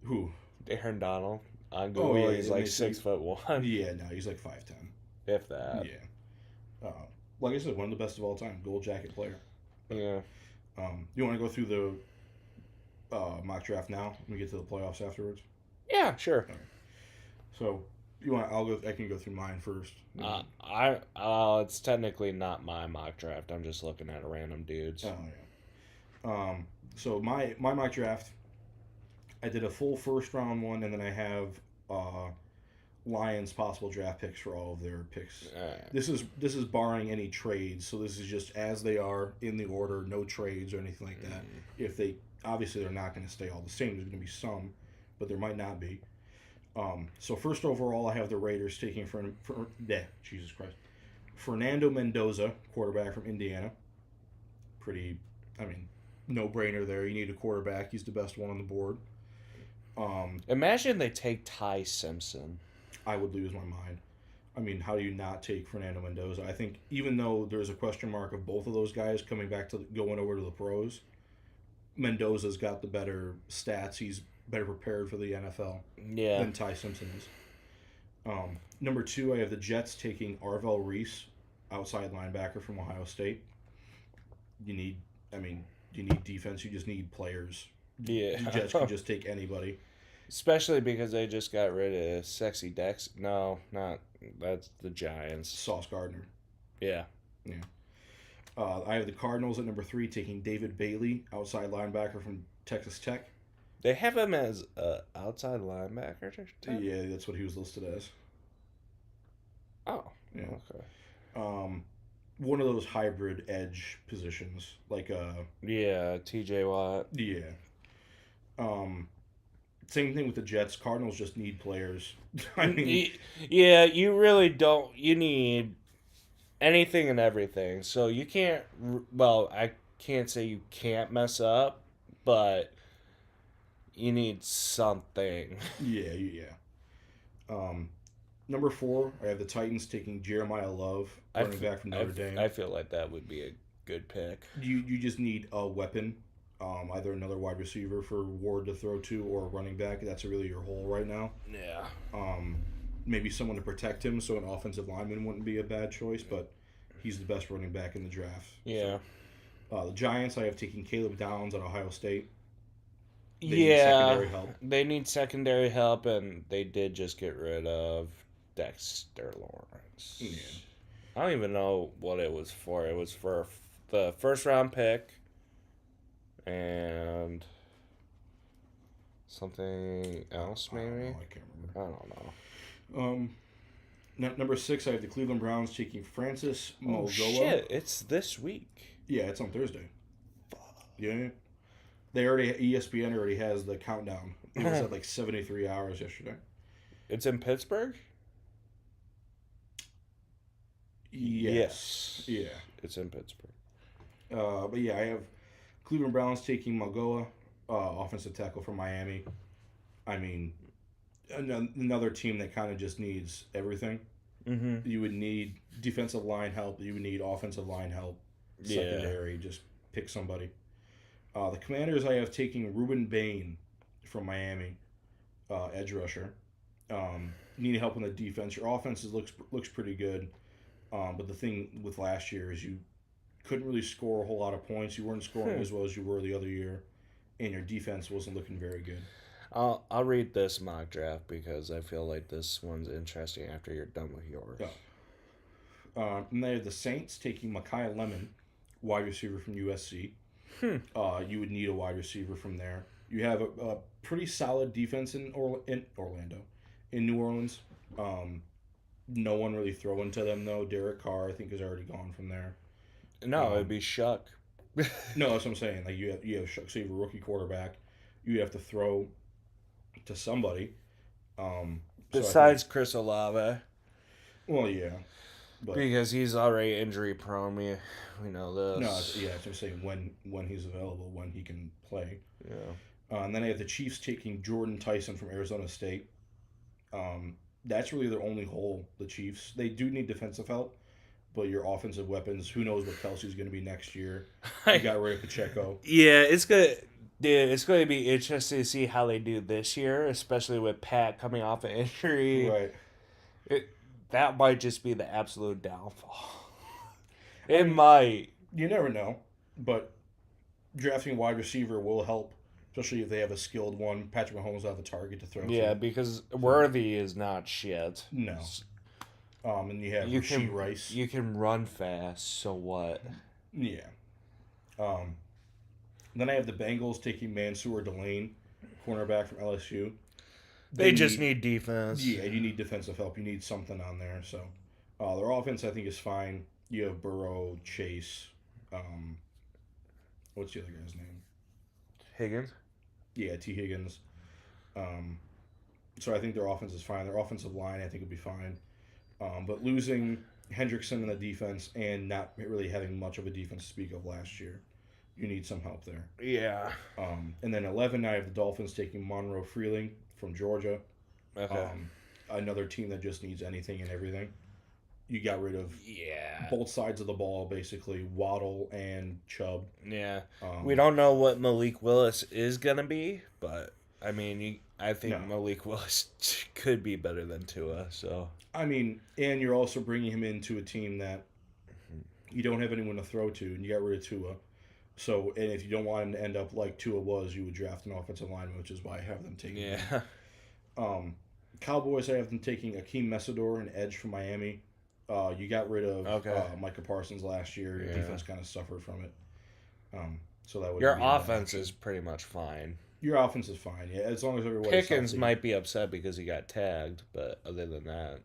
Who? Aaron Donald. On Google, he's like 6'1". Yeah, no, he's like 5'10". If that. Yeah. Like I said, one of the best of all time. Gold jacket player. Yeah. You want to go through the mock draft now? When we get to the playoffs afterwards. Yeah, sure. Okay. So you want? I can go through mine first. It's technically not my mock draft. I'm just looking at random dudes. Oh yeah. So my mock draft, I did a full first round one, and then I have Lions possible draft picks for all of their picks. This is barring any trades, so this is just as they are in the order, no trades or anything like that. If they obviously they're not going to stay all the same. There's going to be some, but there might not be. So first overall, I have the Raiders taking Jesus Christ, Fernando Mendoza, quarterback from Indiana. Pretty, I mean, no brainer there. You need a quarterback. He's the best one on the board. Imagine they take Ty Simpson. I would lose my mind. I mean, how do you not take Fernando Mendoza? I think even though there's a question mark of both of those guys coming back to going over to the pros, Mendoza's got the better stats. He's better prepared for the NFL Yeah. than Ty Simpson is. Number two, I have the Jets taking Arvell Reese, outside linebacker from Ohio State. You need, I mean, you need defense. You just need players. Yeah. The Jets can just take anybody. Especially because they just got rid of Sexy Dex. No, not. That's the Giants. Sauce Gardner. Yeah. Yeah. I have the Cardinals at number three taking David Bailey, outside linebacker from Texas Tech. They have him as outside linebacker. Yeah, that's what he was listed as. Oh. Yeah. Okay. One of those hybrid edge positions, like Yeah, T.J. Watt. yeah. Same thing with the Jets. Cardinals just need players. I mean, Yeah, you really don't. You need anything and everything. So you can't. Well, I can't say you can't mess up, but you need something. yeah. Number four, I have the Titans taking Jeremiah Love, running back from Notre Dame. I feel like that would be a good pick. You just need a weapon, either another wide receiver for Ward to throw to or a running back. That's really your hole right now. Yeah. Maybe someone to protect him, so an offensive lineman wouldn't be a bad choice, but he's the best running back in the draft. Yeah. So, the Giants, I have taking Caleb Downs at Ohio State. Need secondary help. They need secondary help, and they did just get rid of Dexter Lawrence. Yeah. I don't even know what it was for. It was for the first round pick and something else, maybe? I can't remember. I don't know. Number six, I have the Cleveland Browns taking Francis Mogoa. Oh, shit. It's this week. Yeah, it's on Thursday. Yeah. They already, ESPN already has the countdown. It was at like 73 hours yesterday. It's in Pittsburgh? Yes. Yeah. It's in Pittsburgh. But yeah, I have Cleveland Browns taking Mogoa, offensive tackle from Miami. I mean, another team that kind of just needs everything. Mm-hmm. You would need defensive line help. You would need offensive line help. Secondary. Just pick somebody. The Commanders, I have taking Ruben Bain from Miami, edge rusher. Need help on the defense. Your offense looks pretty good. But the thing with last year is you couldn't really score a whole lot of points. You weren't scoring as well as you were the other year, and your defense wasn't looking very good. I'll read this mock draft because I feel like this one's interesting after you're done with yours. Yeah. And they have the Saints taking Micaiah Lemon, wide receiver from USC. You would need a wide receiver from there. You have a pretty solid defense in Orlando, in New Orleans. No one really throwing to them though. Derek Carr, I think, is already gone from there. No, it'd be Shuck. No, that's what I'm saying. Like you have Shuck, so you have a rookie quarterback. You have to throw to somebody. Besides Chris Olave. Well, yeah. But, because he's already injury prone. We know this. No, yeah, that's what I'm saying. When he's available, when he can play. Yeah. And then I have the Chiefs taking Jordan Tyson from Arizona State. That's really their only hole, the Chiefs. They do need defensive help, but your offensive weapons, who knows what Kelsey's going to be next year. You got rid of Pacheco. Yeah, it's going to be interesting to see how they do this year, especially with Pat coming off an injury. Right. That might just be the absolute downfall. It might. You never know, but drafting a wide receiver will help, especially if they have a skilled one. Patrick Mahomes will have a target to throw to. Yeah, because Worthy is not shit. No. And you have Rashee Rice. You can run fast, so what? Yeah. Then I have the Bengals taking Mansour Delane, cornerback from LSU. They just need defense. Yeah, you need defensive help. You need something on there. So their offense, I think, is fine. You have Burrow, Chase. What's the other guy's name? Higgins? Yeah, T. Higgins. So I think their offense is fine. Their offensive line, I think, will be fine. But losing Hendrickson in the defense and not really having much of a defense to speak of last year, you need some help there. Yeah. And then 11, I have the Dolphins taking Monroe Freeling from Georgia. Okay. Another team that just needs anything and everything. You got rid of both sides of the ball, basically, Waddle and Chubb. Yeah. We don't know what Malik Willis is going to be, but, I mean, I think Malik Willis could be better than Tua, so. I mean, and you're also bringing him into a team that you don't have anyone to throw to, and you got rid of Tua. So, and if you don't want him to end up like Tua was, you would draft an offensive lineman, which is why I have them taking him. Cowboys, I have them taking Akeem Mesidor, an edge from Miami. You got rid of Micah Parsons last year. Your defense kind of suffered from it. So that would your offense is pretty much fine. Your offense is fine, yeah, as long as everybody's Pickens healthy. might be upset because he got tagged, but other than that,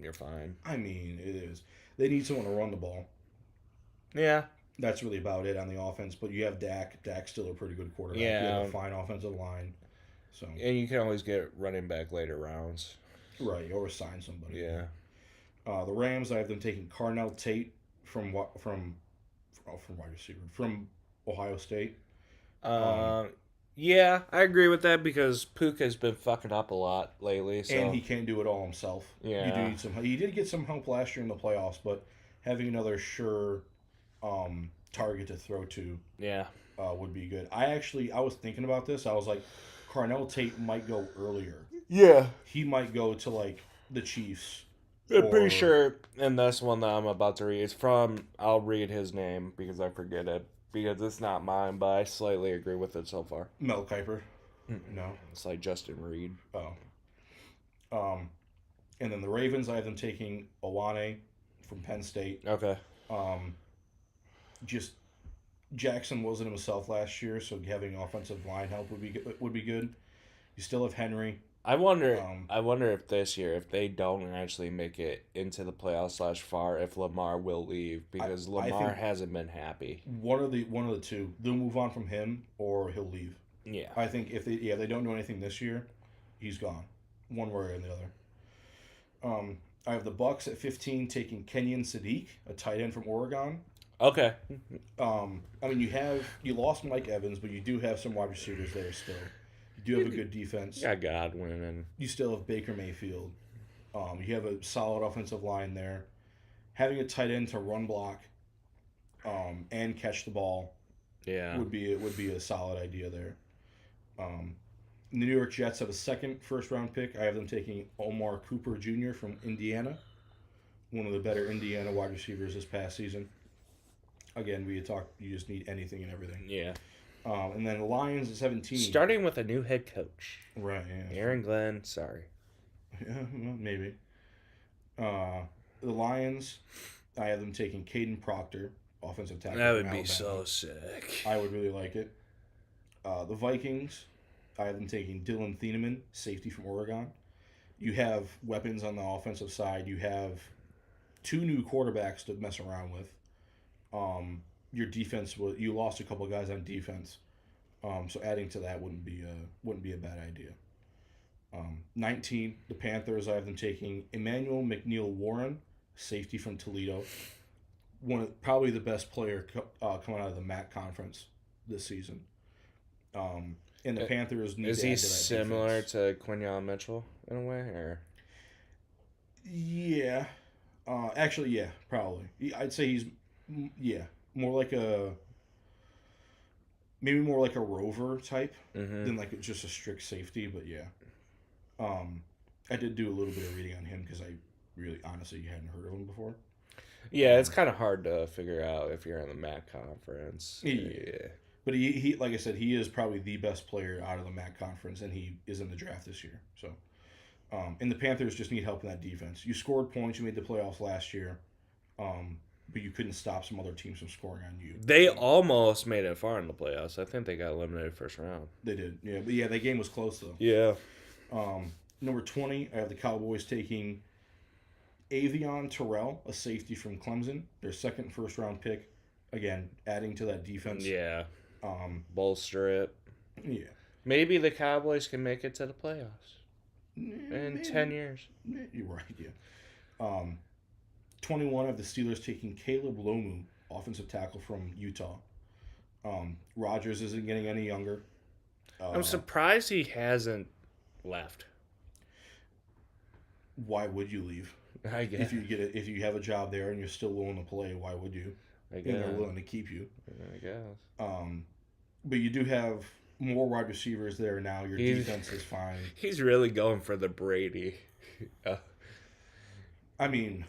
you're fine. I mean, it is. They need someone to run the ball. Yeah. That's really about it on the offense. But you have Dak. Dak's still a pretty good quarterback. Yeah. You have a fine offensive line. So. And you can always get running back later rounds. Right, or sign somebody. Yeah. The Rams, I have them taking Carnell Tate from wide receiver from Ohio State. Yeah, I agree with that because Puka has been fucking up a lot lately. So. And he can't do it all himself. Yeah. You do need some. He did get some help last year in the playoffs, but having another sure target to throw to would be good. I was thinking about this. I was like, Carnell Tate might go earlier. Yeah. He might go to like the Chiefs. I'm pretty sure, and this one that I'm about to read is from, I'll read his name because I forget it, because it's not mine, but I slightly agree with it so far. Mel Kiper. No. It's like Justin Reed. Oh. And then the Ravens, I have them taking Owane from Penn State. Okay. Just Jackson wasn't himself last year, so having offensive line help would be good. You still have Henry. I wonder if this year, if they don't actually make it into the playoffs / far, if Lamar will leave because Lamar hasn't been happy. One of the two, they'll move on from him or he'll leave. Yeah. I think if they don't do anything this year, he's gone, one way or the other. I have the Bucks at 15 taking Kenyon Sadiq, a tight end from Oregon. Okay. I mean, you lost Mike Evans, but you do have some wide receivers there still. You do have a good defense. Yeah, Godwin and you still have Baker Mayfield. You have a solid offensive line there. Having a tight end to run block, and catch the ball, would be a solid idea there. The New York Jets have a second first-round pick. I have them taking Omar Cooper Jr. from Indiana, one of the better Indiana wide receivers this past season. Again, we had talked. You just need anything and everything. Yeah. And then the Lions at 17. Starting with a new head coach. Right, yeah. Aaron Glenn, sorry. Yeah, well, maybe. The Lions, I have them taking Caden Proctor, offensive tackle. That would be so sick. I would really like it. The Vikings, I have them taking Dylan Thieneman, safety from Oregon. You have weapons on the offensive side. You have two new quarterbacks to mess around with. Your defense you lost a couple of guys on defense, so adding to that wouldn't be a bad idea. 19, the Panthers, I have them taking Emmanuel McNeil Warren, safety from Toledo, probably the best player coming out of the MAC conference this season. And the Panthers need is to he add to that similar defense. to Quinyon Mitchell in a way, or? Yeah, actually, yeah, probably. I'd say he's more like maybe more like a rover type than like just a strict safety. But yeah, I did do a little bit of reading on him because I really honestly hadn't heard of him before. Yeah, it's kind of hard to figure out if you're in the MAC conference. Yeah. But he like I said, he is probably the best player out of the MAC conference, and he is in the draft this year. So, and the Panthers just need help in that defense. You scored points. You made the playoffs last year. But you couldn't stop some other teams from scoring on you. They almost made it far in the playoffs. I think they got eliminated first round. They did, yeah. But yeah, that game was close, though. Yeah. Number 20, I have the Cowboys taking Avion Terrell, a safety from Clemson. Their second first-round pick. Again, adding to that defense. Yeah. Bolster it. Yeah. Maybe the Cowboys can make it to the playoffs. in 10 years. You're right, yeah. 21 of the Steelers taking Caleb Lomu, offensive tackle from Utah. Rodgers isn't getting any younger. I'm surprised he hasn't left. Why would you leave? I guess. If you have a job there and you're still willing to play, why would you? I guess. And they're willing to keep you. I guess. But you do have more wide receivers there now. Your defense is fine. He's really going for the Brady. I mean,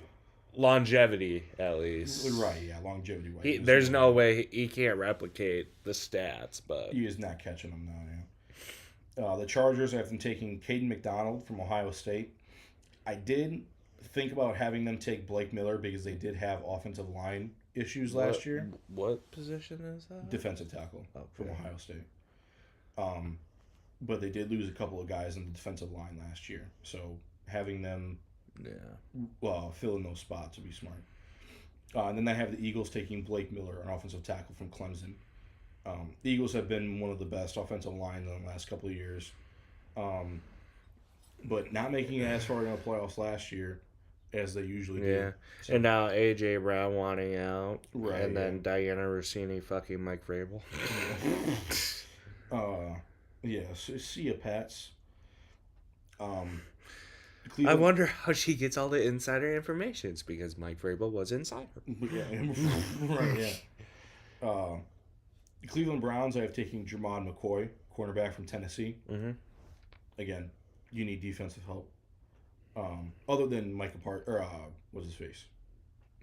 longevity, at least. Right, yeah, longevity. Right. There's no way he can't replicate the stats, but he is not catching them now. Yeah. The Chargers have them taking Caden McDonald from Ohio State. I did think about having them take Blake Miller because they did have offensive line issues last year. What position is that? Defensive tackle from Ohio State. But they did lose a couple of guys in the defensive line last year, so having them fill in those spots would be smart. And then they have the Eagles taking Blake Miller, an offensive tackle from Clemson. The Eagles have been one of the best offensive lines in the last couple of years. But not making it as far in the playoffs last year as they usually do. Yeah. So, and now A.J. Brown wanting out. Right. And then Diana Rossini fucking Mike Vrabel. So see ya, Pats. I wonder how she gets all the insider information. It's because Mike Vrabel was insider. Right, yeah. Cleveland Browns, I have taken Jermon McCoy, cornerback from Tennessee. Mm-hmm. Again, you need defensive help. Other than Micah what's his face?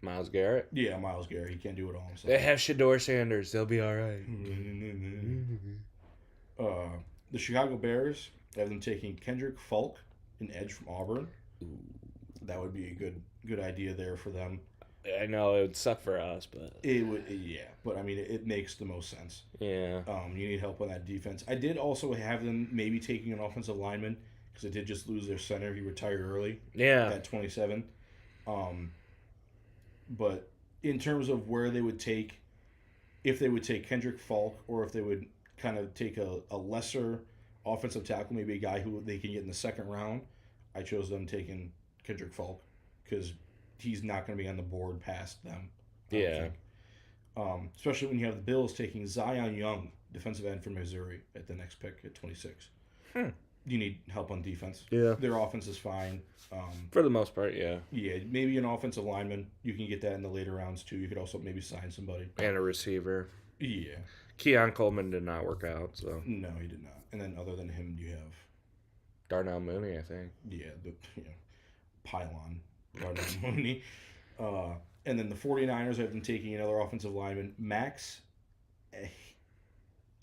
Myles Garrett? Yeah, Myles Garrett. He can't do it all himself. They have Shedeur Sanders. They'll be all right. The Chicago Bears, I have them taking Kendrick Falk, an edge from Auburn. Ooh. That would be a good idea there for them. I know it would suck for us, but it would. Yeah, but I mean, it makes the most sense. Yeah. You need help on that defense. I did also have them maybe taking an offensive lineman because they did just lose their center. He retired early. Yeah. At 27. But in terms of where they would take, if they would take Kendrick Falk or if they would kind of take a lesser offensive tackle, maybe a guy who they can get in the second round, I chose them taking Kendrick Falk because he's not going to be on the board past them. Yeah. Especially when you have the Bills taking Zion Young, defensive end from Missouri, at the next pick at 26. You need help on defense. Yeah. Their offense is fine. For the most part, yeah. Yeah, maybe an offensive lineman. You can get that in the later rounds, too. You could also maybe sign somebody. And a receiver. Yeah. Keon Coleman did not work out, so. No, he did not. And then other than him, you have... Darnell Mooney, I think. Yeah, pylon. Darnell Mooney. And then the 49ers have been taking another offensive lineman, Max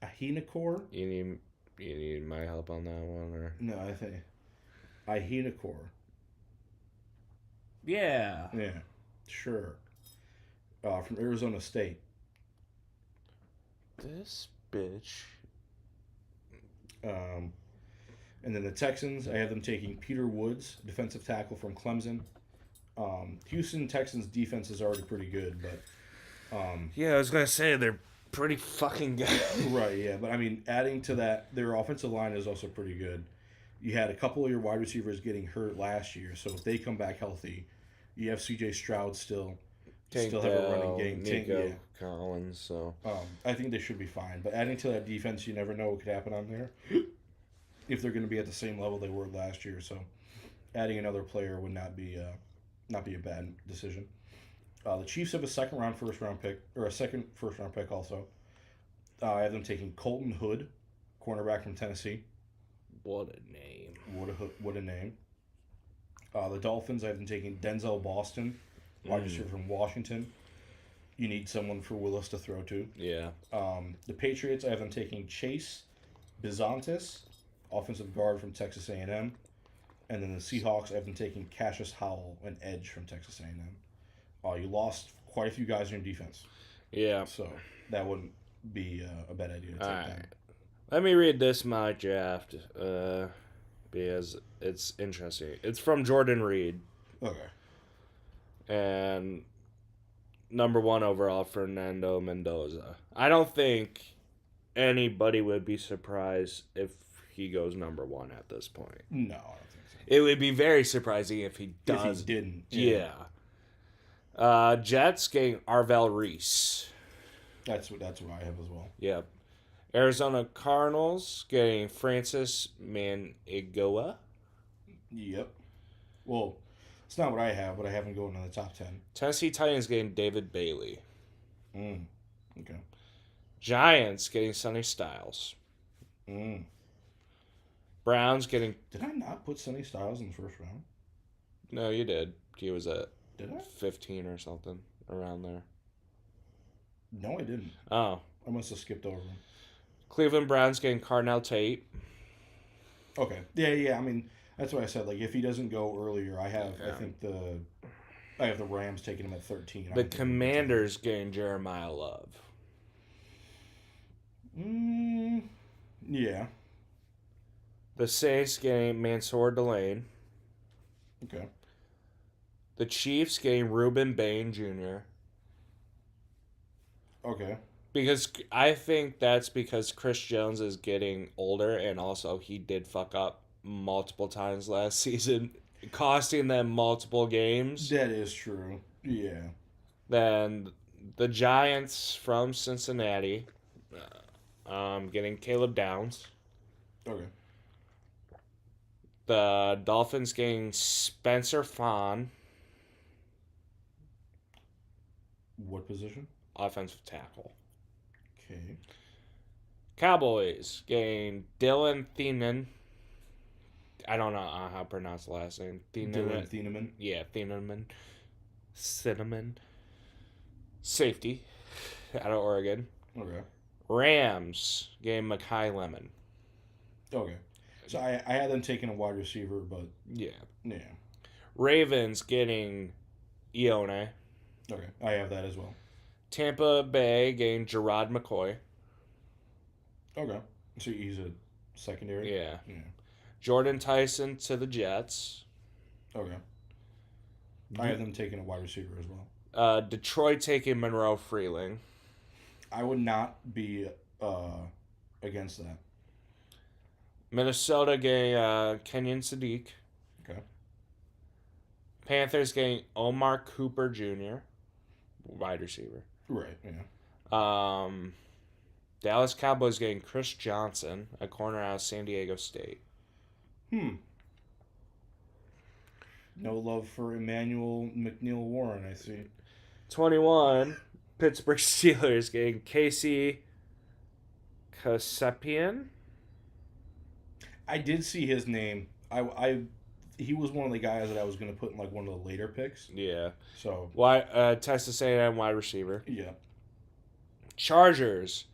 Ahinakor. You need my help on that one, or no? I think Ahinakor. Yeah. Yeah, sure. From Arizona State. This bitch. And then the Texans, I have them taking Peter Woods, defensive tackle from Clemson. Houston Texans defense is already pretty good, but yeah, I was gonna say they're pretty fucking good. Right, yeah, but I mean, adding to that, their offensive line is also pretty good. You had a couple of your wide receivers getting hurt last year, so if they come back healthy, you have C.J. Stroud still have a running game. Nico Collins, so I think they should be fine. But adding to that defense, you never know what could happen on there if they're going to be at the same level they were last year. So adding another player would not be a bad decision. The Chiefs have a second first-round pick also. I have them taking Colton Hood, cornerback from Tennessee. What a name. What a name. The Dolphins, I have them taking Denzel Boston, wide receiver from Washington. You need someone for Willis to throw to. Yeah. The Patriots, I have them taking Chase Bizantis, offensive guard from Texas A&M. And then the Seahawks, I have them taking Cassius Howell, an edge from Texas A&M. You lost quite a few guys in your defense. Yeah. So that wouldn't be a bad idea to take them. Let me read this mock draft because it's interesting. It's from Jordan Reed. Okay. And number 1 overall, Fernando Mendoza. I don't think anybody would be surprised if he goes number 1 at this point. No, I don't think so. It would be very surprising if he If does. he didn't. Yeah. Jets getting Arvel Reese. That's what I have as well. Yep. Arizona Cardinals getting Francis Manigoa. Yep. Well, it's not what I have, but I have him going in the top 10. Tennessee Titans getting David Bailey. Okay. Giants getting Sonny Styles. Browns getting... Did I not put Sonny Styles in the first round? No, you did. He was at Did I? 15 or something, around there. No, I didn't. Oh. I must have skipped over him. Cleveland Browns getting Cardinal Tate. Okay. Yeah. I mean, that's what I said. Like, if he doesn't go earlier, I have the Rams taking him at 13. The Commanders getting Jeremiah Love. Yeah. The Saints getting Mansour Delane. Okay. The Chiefs getting Reuben Bain Jr. Okay. Because I think that's because Chris Jones is getting older, and also he did fuck up multiple times last season, costing them multiple games. That is true. Yeah. Then the Giants from Cincinnati getting Caleb Downs. Okay. The Dolphins getting Spencer Fon. What position? Offensive tackle. Okay. Cowboys getting Dylan Thieneman. I don't know how to pronounce the last name. Dylan Thieneman. Yeah, Thieneman. Cinnamon. Safety out of Oregon. Okay. Rams getting Mekhi Lemon. Okay. So I had them taking a wide receiver, but Yeah. yeah. Ravens getting Ione. Okay. I have that as well. Tampa Bay getting Gerard McCoy. Okay. So he's a secondary? Yeah. Yeah. Jordan Tyson to the Jets. Okay. I have them taking a wide receiver as well. Detroit taking Monroe Freeling. I would not be against that. Minnesota getting Kenyon Sadiq. Okay. Panthers getting Omar Cooper Jr., wide receiver. Right, yeah. Dallas Cowboys getting Chris Johnson, a corner out of San Diego State. No love for Emmanuel McNeil Warren, I see. 21, Pittsburgh Steelers getting Casey Kasepian. I did see his name. He was one of the guys that I was going to put in like one of the later picks. Yeah. So Texas A&M wide receiver. yeah. Chargers,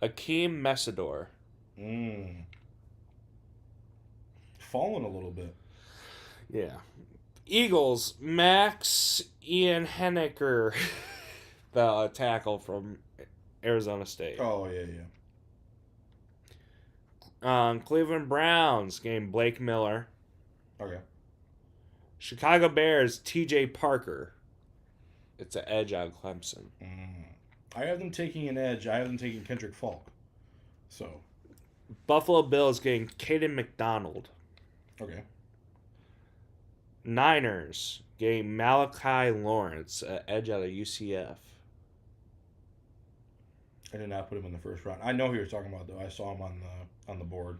Akeem Messidor. Fallen a little bit. Yeah. Eagles, Max Ian Henniker, the tackle from Arizona State. Oh yeah. Cleveland Browns getting Blake Miller. Okay. Chicago Bears, TJ Parker. It's an edge out of Clemson. I have them taking an edge. I have them taking Kendrick Falk. So. Buffalo Bills getting Caden McDonald. Okay. Niners getting Malachi Lawrence, an edge out of UCF. I did not put him in the first round. I know who you're talking about though. I saw him on the board.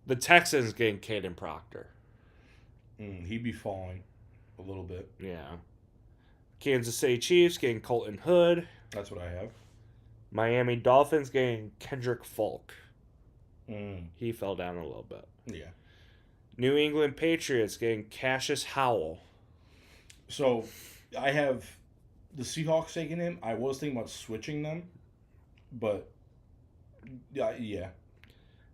The Texans getting Caden Proctor. He'd be falling a little bit. Yeah. Kansas City Chiefs getting Colton Hood. That's what I have. Miami Dolphins getting Kendrick Falk. Mm. He fell down a little bit. Yeah. New England Patriots getting Cassius Howell. So, I have the Seahawks taking him. I was thinking about switching them, but yeah.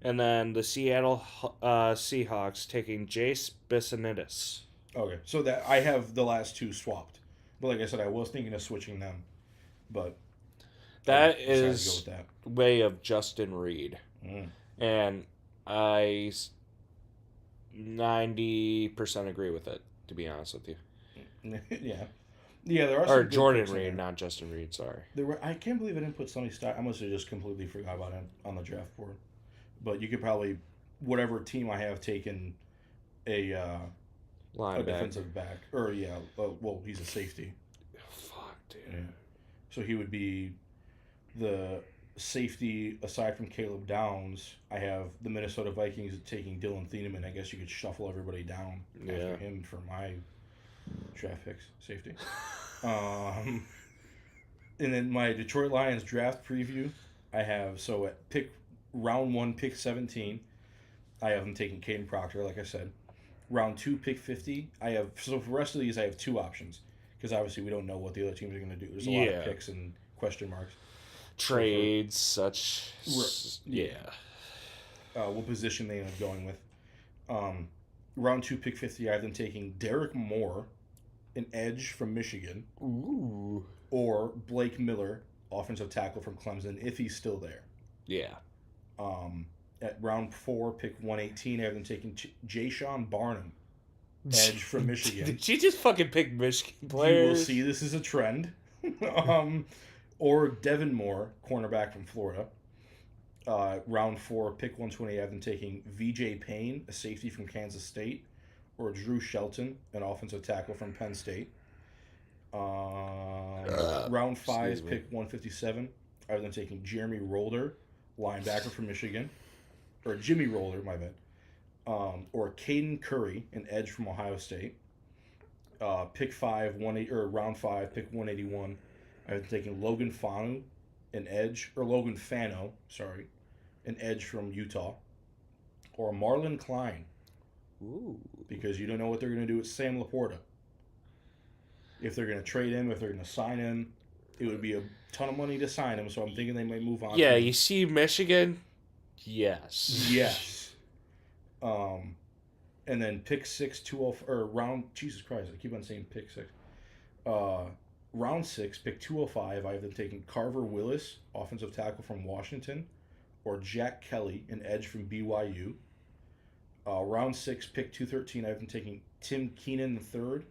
And then the Seattle Seahawks taking Jace Bissonidis. Okay, so that I have the last two swapped, but like I said, I was thinking of switching them, but that I decided to go is with that. way of Justin Reed, and I 90% agree with it. To be honest with you, yeah, there are some or good Jordan picks in Reed, there. not Justin Reed. Sorry. I can't believe I didn't put Sonny Styles. I must have just completely forgot about him on the draft board. But you could probably whatever team I have taken a Linebacker. defensive back, or well, he's a safety. Fuck, dude. Yeah. So he would be the safety aside from Caleb Downs. I have the Minnesota Vikings taking Dylan Thieneman. I guess you could shuffle everybody down after him for my draft picks, safety. And then my Detroit Lions draft preview, I have, so at round 1, pick 17, I have them taking Caden Proctor, like I said. Round 2, pick 50, so for the rest of these, I have 2 options. Because obviously we don't know what the other teams are going to do. There's a lot of picks and question marks. Trades, what position they end up going with. Round 2, pick 50, I have them taking Derek Moore, an edge from Michigan. Ooh. Or Blake Miller, offensive tackle from Clemson, if he's still there. Yeah. At round 4, pick 118, I have them taking Jayshon Barnum, edge from Michigan. Did you just fucking pick Michigan players? You will see this is a trend. Or Devin Moore, cornerback from Florida. Round 4, pick 120, I have them taking VJ Payne, a safety from Kansas State. Or Drew Shelton, an offensive tackle from Penn State. Round 5, pick 157. I have them taking Jeremy Rolder, linebacker from Michigan. Or Jimmy Rolder, my bad. Or Caden Curry, an edge from Ohio State. Pick 5, round 5, pick 181. I have them taking Logan Fano, an edge from Utah. Or Marlon Klein. Ooh. Because you don't know what they're going to do with Sam Laporta. If they're going to trade him, if they're going to sign him, it would be a ton of money to sign him, so I'm thinking they might move on. Yeah, you see Michigan? Yes. Yes. And then pick 6, 205, or round, Jesus Christ, I keep on saying pick 6. Round 6, pick 205, I have them taking Carver Willis, offensive tackle from Washington, or Jack Kelly, an edge from BYU. Round 6, pick 213, I have them taking Tim Keenan III,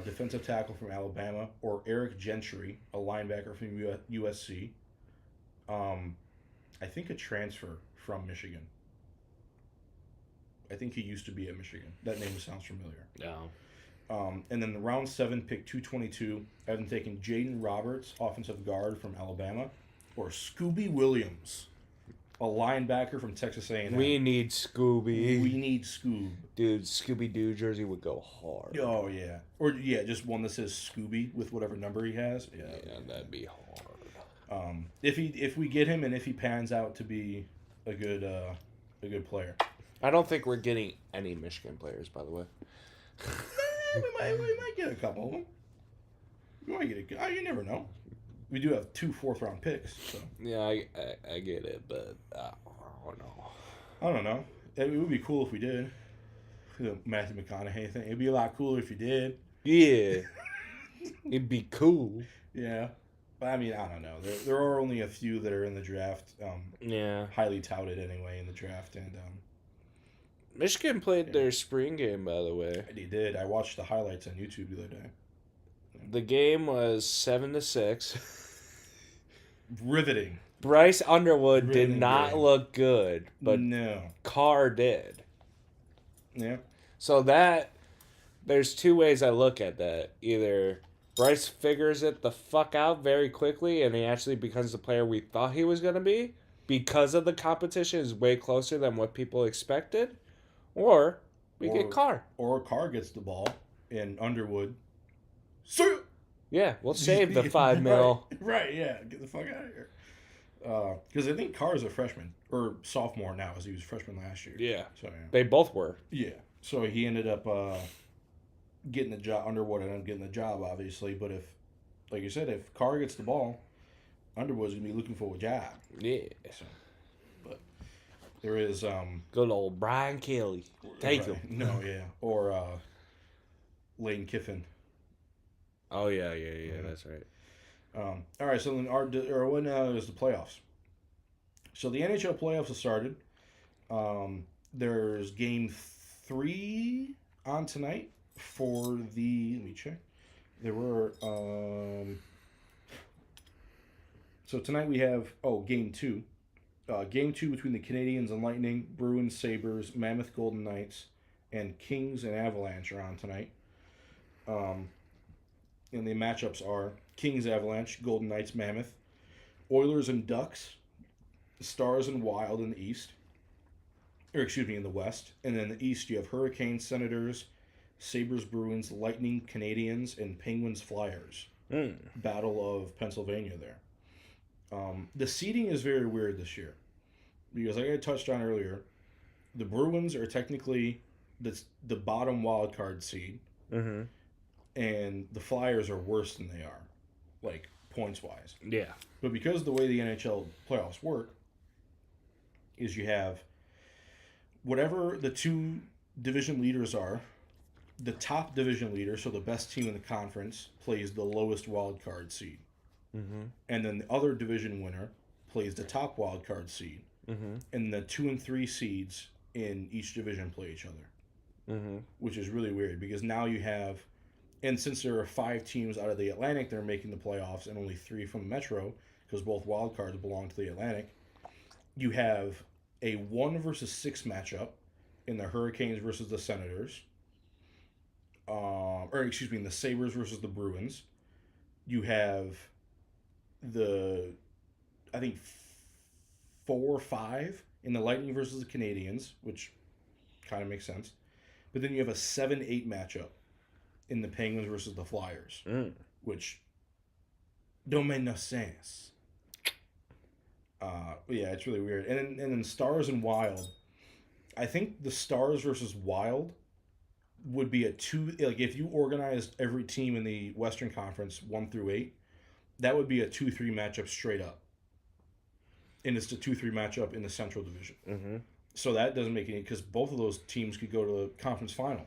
defensive tackle from Alabama, or Eric Gentry, a linebacker from USC. I think a transfer from Michigan. I think he used to be at Michigan. That name sounds familiar. No. And then the round 7, pick 222, I have them taking Jaden Roberts, offensive guard from Alabama, or Scooby Williams, a linebacker from Texas A&M. We need Scooby. We need Scoob. Dude, Scooby-Doo jersey would go hard. Oh, yeah. Or, just one that says Scooby with whatever number he has. Yeah, that'd be hard. If we get him and if he pans out to be a good player. I don't think we're getting any Michigan players, by the way. we might get a couple of them. We might get you never know. We do have 2 4th-round picks. So. Yeah, I get it, but I don't know. I don't know. It would be cool if we did. The Matthew McConaughey thing. It'd be a lot cooler if you did. Yeah. It'd be cool. Yeah. But I mean, I don't know. There are only a few that are in the draft. Yeah. Highly touted anyway in the draft. And Michigan played their spring game, by the way. They did. I watched the highlights on YouTube the other day. The game was 7-6. Riveting. Bryce Underwood did not look good, but no. Carr did. Yeah. So there's 2 ways I look at that. Either Bryce figures it the fuck out very quickly and he actually becomes the player we thought he was going to be because of the competition is way closer than what people expected, or we get Carr. Or Carr gets the ball and Underwood. Yeah, we'll save the $5 million. Right, yeah. Get the fuck out of here. Because I think Carr's a freshman or sophomore now, as he was a freshman last year. Yeah. So they both were. Yeah. So he ended up getting the job. Underwood ended up getting the job, obviously. But if, like you said, if Carr gets the ball, Underwood's gonna be looking for a job. Yeah. So, but there is good old Brian Kelly. Take him. No, yeah. Or Lane Kiffin. Oh yeah, that's right. All right, so then what now is the playoffs. So the NHL playoffs have started. There's game 3 on tonight for the. Let me check. There were. So tonight we have game 2. Game 2 between the Canadians and Lightning, Bruins, Sabres, Mammoth Golden Knights, and Kings and Avalanche are on tonight. And the matchups are Kings, Avalanche, Golden Knights, Mammoth, Oilers and Ducks, Stars and Wild in the East. Or, excuse me, in the West. And then in the East, you have Hurricanes, Senators, Sabres, Bruins, Lightning, Canadians, and Penguins, Flyers. Battle of Pennsylvania there. The seeding is very weird this year. Because, like I touched on earlier, the Bruins are technically the bottom wild card seed. Mm-hmm. And the Flyers are worse than they are, like, points-wise. Yeah. But because of the way the NHL playoffs work, is you have whatever the two division leaders are, the top division leader, so the best team in the conference, plays the lowest wild card seed. Mm-hmm. And then the other division winner plays the top wild card seed. Mm-hmm. And the 2 and 3 seeds in each division play each other. Mm-hmm. Which is really weird because now you have, and since there are 5 teams out of the Atlantic that are making the playoffs and only 3 from the Metro, because both wild cards belong to the Atlantic, you have a 1 versus 6 matchup in the Hurricanes versus the Senators. In the Sabres versus the Bruins. You have I think 4 or 5 in the Lightning versus the Canadians, which kind of makes sense. But then you have a 7-8 matchup in the Penguins versus the Flyers, which don't make no sense. Yeah, it's really weird. And then Stars and Wild. I think the Stars versus Wild would be a 2, like if you organized every team in the Western Conference 1 through 8, that would be a 2-3 matchup straight up. And it's a 2-3 matchup in the Central Division. Mm-hmm. So that doesn't make any, because both of those teams could go to the conference final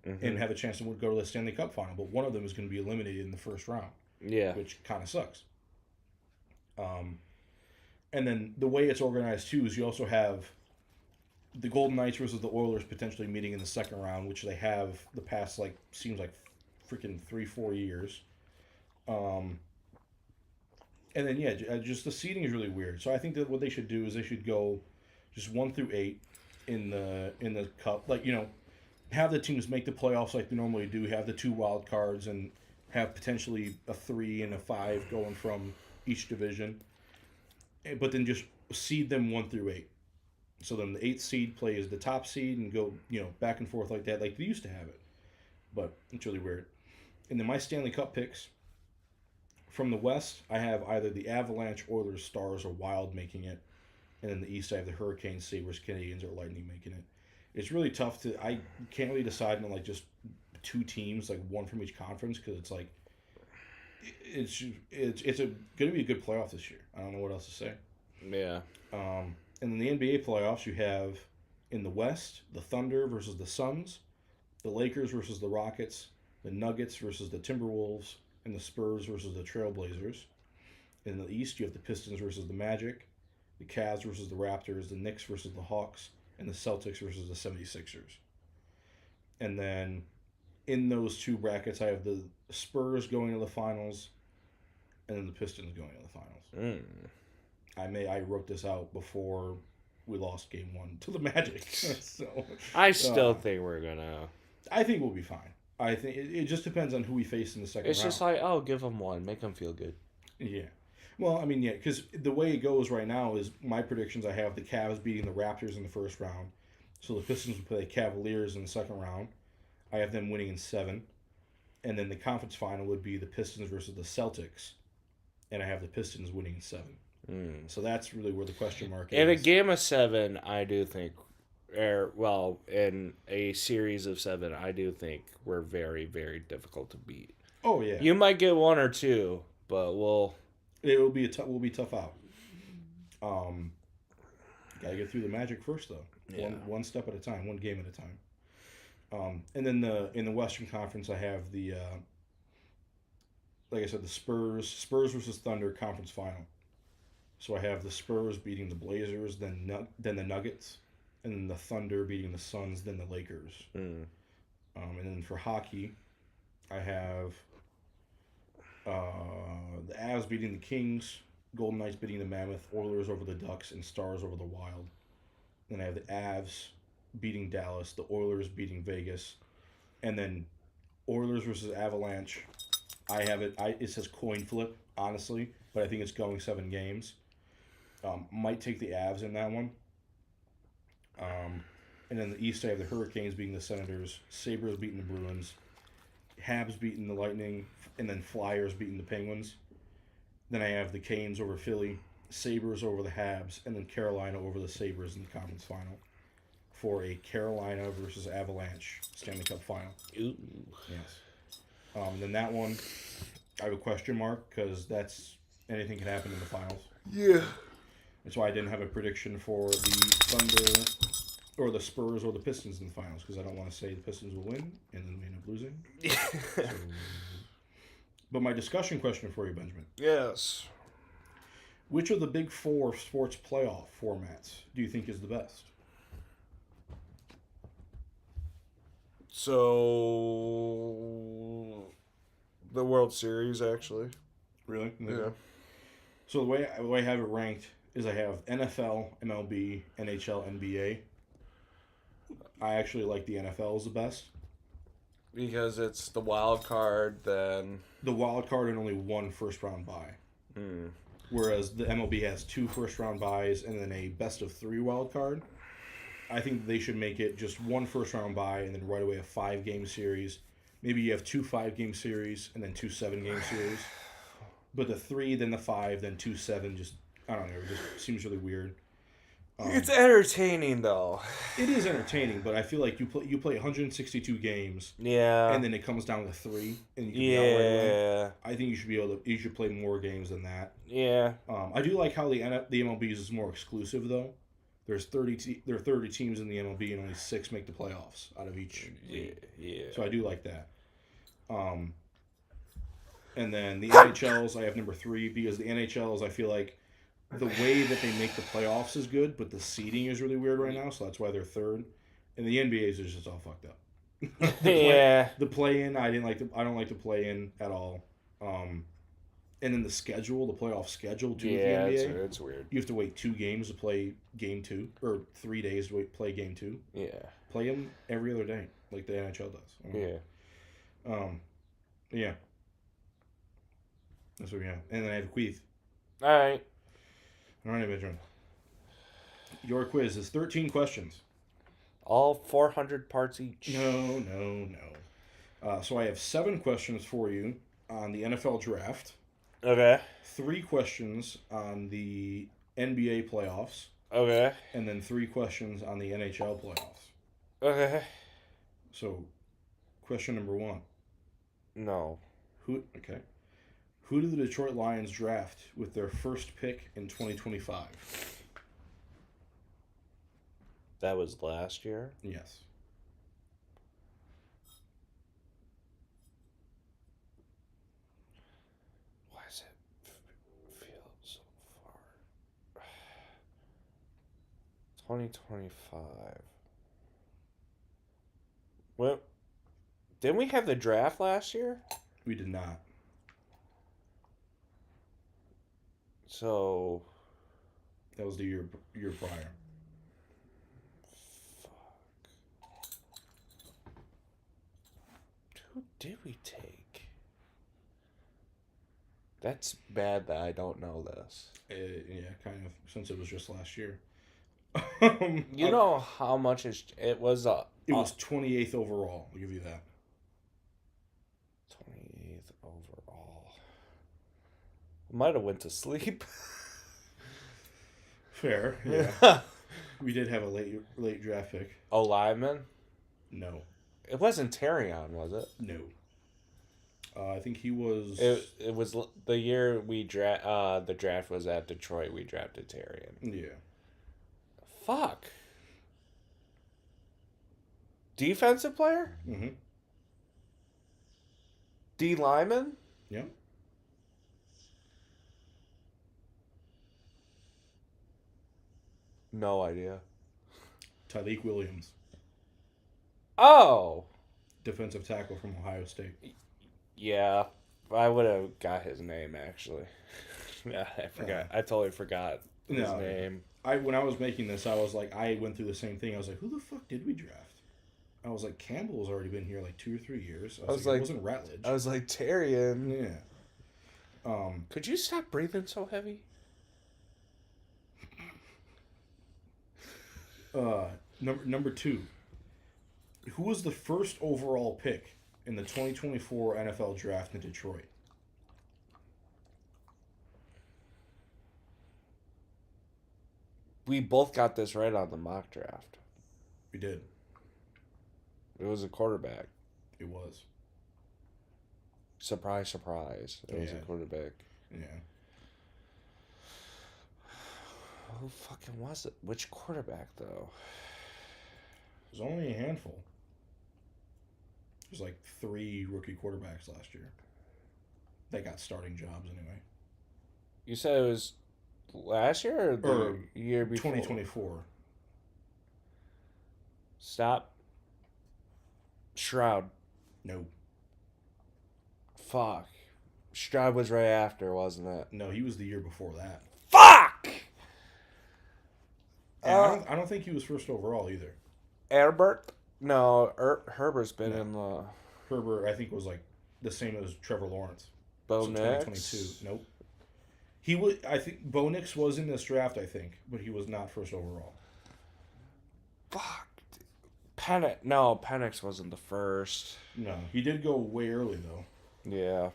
and have a chance to go to the Stanley Cup final, but one of them is going to be eliminated in the first round. Yeah. Which kind of sucks. And then the way it's organized too is you also have the Golden Knights versus the Oilers potentially meeting in the second round, which they have the past, like, seems like freaking 3-4 years. And then, yeah, just the seeding is really weird. So I think that what they should do is they should go just 1 through 8 in the cup. Like, have the teams make the playoffs like they normally do. Have the 2 wild cards and have potentially a 3 and a 5 going from each division. But then just seed them 1 through 8. So then the 8th seed plays the top seed and go, back and forth like that, like they used to have it. But it's really weird. And then my Stanley Cup picks. From the West, I have either the Avalanche, Oilers, Stars, or Wild making it. And in the East, I have the Hurricanes, Sabres, Canadians, or Lightning making it. It's really tough I can't really decide on like just 2 teams, like 1 from each conference, because it's like, it's going to be a good playoff this year. I don't know what else to say. Yeah. And in the NBA playoffs, you have in the West, the Thunder versus the Suns, the Lakers versus the Rockets, the Nuggets versus the Timberwolves, and the Spurs versus the Trailblazers. In the East, you have the Pistons versus the Magic, the Cavs versus the Raptors, the Knicks versus the Hawks, and the Celtics versus the 76ers. And then in those 2 brackets, I have the Spurs going to the finals, and then the Pistons going to the finals. I wrote this out before we lost Game 1 to the Magic. So I still think we're gonna. I think we'll be fine. I think it just depends on who we face in the second round. It's just like, give them 1, make them feel good. Yeah. Well, I mean, yeah, because the way it goes right now is my predictions. I have the Cavs beating the Raptors in the first round, so the Pistons will play the Cavaliers in the second round. I have them winning in 7, and then the conference final would be the Pistons versus the Celtics, and I have the Pistons winning in 7. So that's really where the question mark is. In a game of 7, I do think, in a series of 7, I do think we're very, very difficult to beat. Oh yeah. You might get 1 or 2, but we'll be tough out. Gotta get through the Magic first though. Yeah. One step at a time, 1 game at a time. And then in the Western Conference, I have the like I said, the Spurs versus Thunder conference final. So I have the Spurs beating the Blazers, then the Nuggets, and then the Thunder beating the Suns, then the Lakers. And then for hockey, I have the Avs beating the Kings, Golden Knights beating the Mammoth, Oilers over the Ducks, and Stars over the Wild. Then I have the Avs beating Dallas, the Oilers beating Vegas, and then Oilers versus Avalanche. I have it. It says coin flip, honestly, but I think it's going 7 games. Might take the Avs in that one. And then the East, I have the Hurricanes beating the Senators, Sabres beating the Bruins, Habs beating the Lightning, and then Flyers beating the Penguins. Then I have the Canes over Philly, Sabres over the Habs, and then Carolina over the Sabres in the conference final for a Carolina versus Avalanche Stanley Cup final. Ooh. Yes. Then that one, I have a question mark because that's anything can happen in the finals. Yeah. That's why I didn't have a prediction for the Thunder or the Spurs or the Pistons in the finals because I don't want to say the Pistons will win and then we end up losing. So, but my discussion question for you, Benjamin. Yes. Which of the big 4 sports playoff formats do you think is the best? So, the World Series, actually. Really? Yeah. So the way I have it ranked is I have NFL, MLB, NHL, NBA. I actually like the NFL as the best. Because it's the wild card, then... The wild card and only 1 first-round bye. Mm. Whereas the MLB has 2 first-round byes and then a best-of-3 wild card. I think they should make it just 1 first-round bye and then right away a 5-game series. Maybe you have 2 5-game series and then 2 7-game series. But the 3, then the 5, then 2 7, just, I don't know, it just seems really weird. It's entertaining, though. It is entertaining, but I feel like you play 162 games. Yeah. And then it comes down to 3, and you can be out right away. Yeah. I think you should play more games than that. Yeah. I do like how the MLB is more exclusive though. There are 30 teams in the MLB and only 6 make the playoffs out of each league. Yeah. So I do like that. And then the NHLs I have number 3 because the NHLs I feel like the way that they make the playoffs is good, but the seeding is really weird right now, so that's why they're 3rd. And the NBA's is just all fucked up. The play-in I don't like the play-in at all. And then the schedule, the playoff schedule too. Yeah, with the NBA, it's weird. you have to wait 2 games to play game 2, or 3 days to play game 2. Yeah. Play them every other day, like the NHL does. Yeah. Yeah. That's what we have. And then I have a quiz. All right. All right, Benjamin. Your quiz is 13 questions. All 400 parts each. No. So I have 7 questions for you on the NFL draft. Okay. 3 questions on the NBA playoffs. Okay. And then 3 questions on the NHL playoffs. Okay. So, question number 1. No. Who do the Detroit Lions draft with their first pick in 2025? That was last year? Yes. Why does it feel so far? 2025. Well, didn't we have the draft last year? We did not. So... That was the year prior. Who did we take? That's bad that I don't know this. Yeah, kind of, since it was just last year. You know how much it was? It was 28th overall. I'll give you that. 28th overall. Might have went to sleep. Fair, yeah. We did have a late draft pick. Oh, Lyman? No. It wasn't Terrion, was it? No. I think he was... It was the year the draft was at Detroit, we drafted Terrion. Yeah. Fuck. Defensive player? Mm-hmm. D. Lyman? Yeah. No idea. Tyleik Williams. Oh! Defensive tackle from Ohio State. Yeah. I would have got his name, actually. Yeah, I forgot. I totally forgot his No. name. When I was making this, I was like, I went through the same thing. I was like, who the fuck did we draft? I was like, Campbell's already been here like 2 or 3 years. I was like, it wasn't Ratledge. I was like, Tyrion. Yeah. Could you stop breathing so heavy? Number 2. Who was the first overall pick in the 2024 NFL Draft in Detroit? We both got this right on the mock draft. We did. It was a quarterback. It was. Surprise, surprise. It was a quarterback. Yeah. Who fucking was it? Which quarterback, though? There's only a handful. There's like 3 rookie quarterbacks last year. They got starting jobs anyway. You said it was last year or the year before? 2024. Stop. Shroud. No. Fuck. Stroud was right after, wasn't it? No, he was the year before that. Fuck! And I don't think he was first overall either. Herbert? No, Herbert's been in the... Herbert, I think, was like the same as Trevor Lawrence. Bo So Nix? 2022. Nope. He was. I think Bo Nix was in this draft, I think, but he was not first overall. Fuck. Penix wasn't the first. No, he did go way early though. Yeah.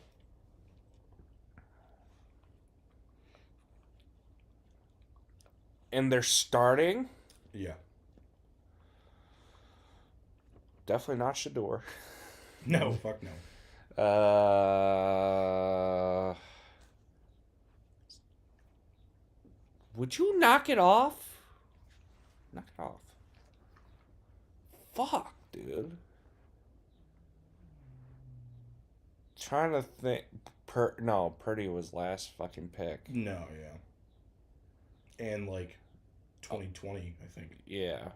And they're starting? Yeah. Definitely not Shador. No, fuck no. Would you knock it off? Knock it off. Fuck, dude. Trying to think. Purdy was last fucking pick. No, yeah. And like 2020, I think. Yeah.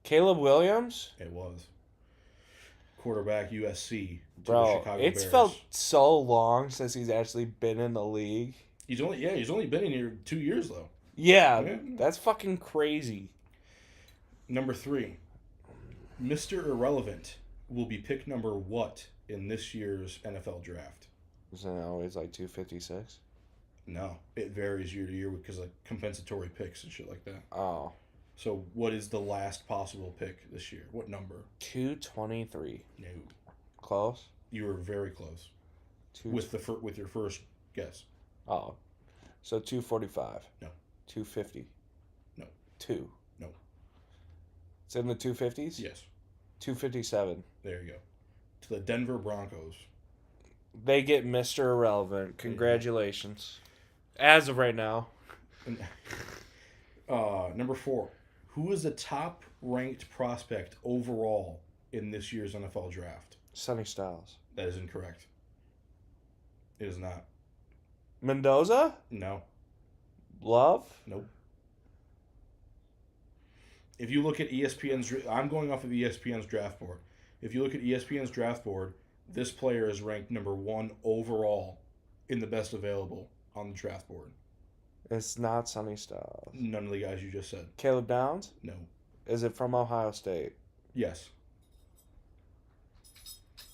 Caleb Williams? It was. Quarterback USC. Bro, Chicago it's Bears. felt so long since he's actually been in the league. He's only been in here 2 years though. Yeah, that's fucking crazy. Number 3. Mr. Irrelevant will be pick number what in this year's NFL draft? Isn't it always like 256? No, it varies year to year because of compensatory picks and shit like that. Oh. So, what is the last possible pick this year? What number? 223. No, Close? you were very close with your first guess. Oh. So 245. No. 250. No. 2. No. It's in the 250s? Yes. 257. There you go. To the Denver Broncos. They get Mr. Irrelevant. Congratulations. As of right now. Number 4. Who is the top ranked prospect overall in this year's NFL draft? Sonny Styles. That is incorrect. It is not. Mendoza? No. Love? Nope. If you look at ESPN's... I'm going off of ESPN's draft board. If you look at ESPN's draft board, this player is ranked number 1 overall in the best available on the draft board. It's not Sonny Styles. None of the guys you just said. Caleb Downs? No. Is it from Ohio State? Yes.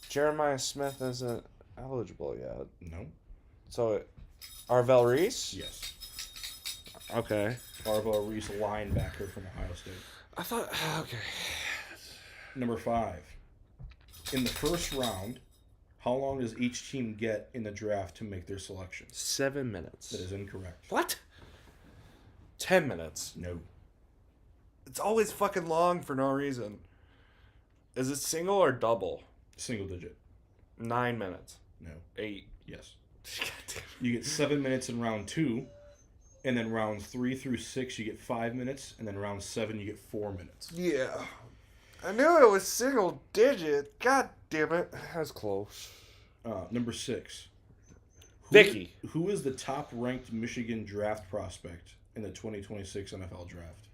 Jeremiah Smith isn't eligible yet. No. So, Arvell Reese? Yes. Okay. Arvell Reese, linebacker from Ohio State. I thought, okay. Number 5. In the first round, how long does each team get in the draft to make their selection? 7 minutes. That is incorrect. What? 10 minutes. No. It's always fucking long for no reason. Is it single or double? Single digit. 9 minutes. No. 8. Yes. You get 7 minutes in round 2, and then rounds 3 through 6 you get 5 minutes, and then round 7 you get 4 minutes. Yeah. I knew it was single digit. God damn it. That was close. Number 6. Vicky. Who is the top ranked Michigan draft prospect in the 2026 NFL draft?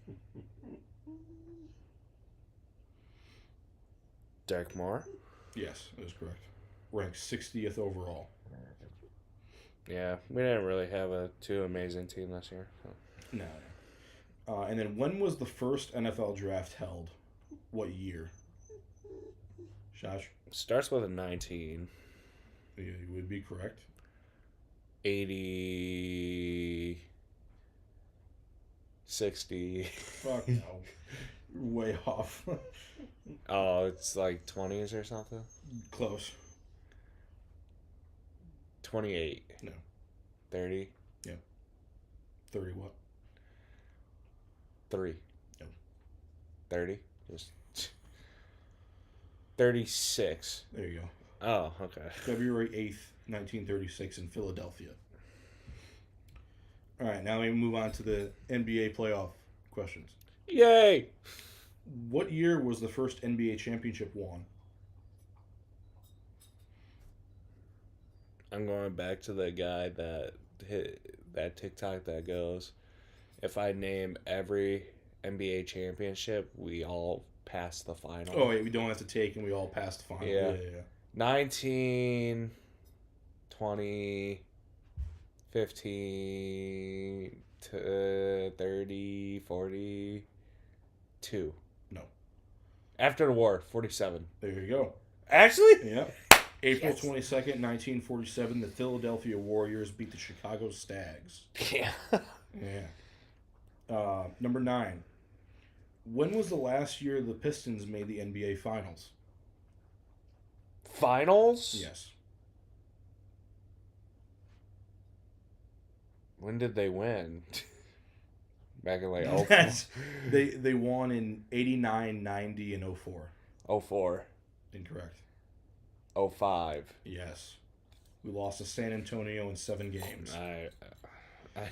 Derek Moore. Yes, that is correct. Ranked 60th overall. Yeah, we didn't really have a too amazing team this year. So. No. And then when was the first NFL draft held? What year? Josh? Starts with a 19. You would be correct. 80. 60. Fuck no. Way off. Oh, it's like 20s or something? Close. 28. No. 30. 30 what? 3. No. 30. Just 36. There you go. Oh, okay. February 8th, 1936 in Philadelphia. All right, now we move on to the NBA playoff questions. Yay! What year was the first NBA championship won? I'm going back to the guy that hit that TikTok that goes, if I name every NBA championship, we all pass the final. Oh, wait, we don't have to take and we all passed the final. Yeah. 19, 20, 15, 30, 42. No. After the war, 47. There you go. Actually? Yeah. April 22nd, 1947, the Philadelphia Warriors beat the Chicago Stags. Yeah. Yeah. Number 9. When was the last year the Pistons made the NBA Finals? Finals? Yes. When did they win? Back in like they won in 89, 90, and 04. 04. Incorrect. 05. Yes. We lost to San Antonio in 7 games. I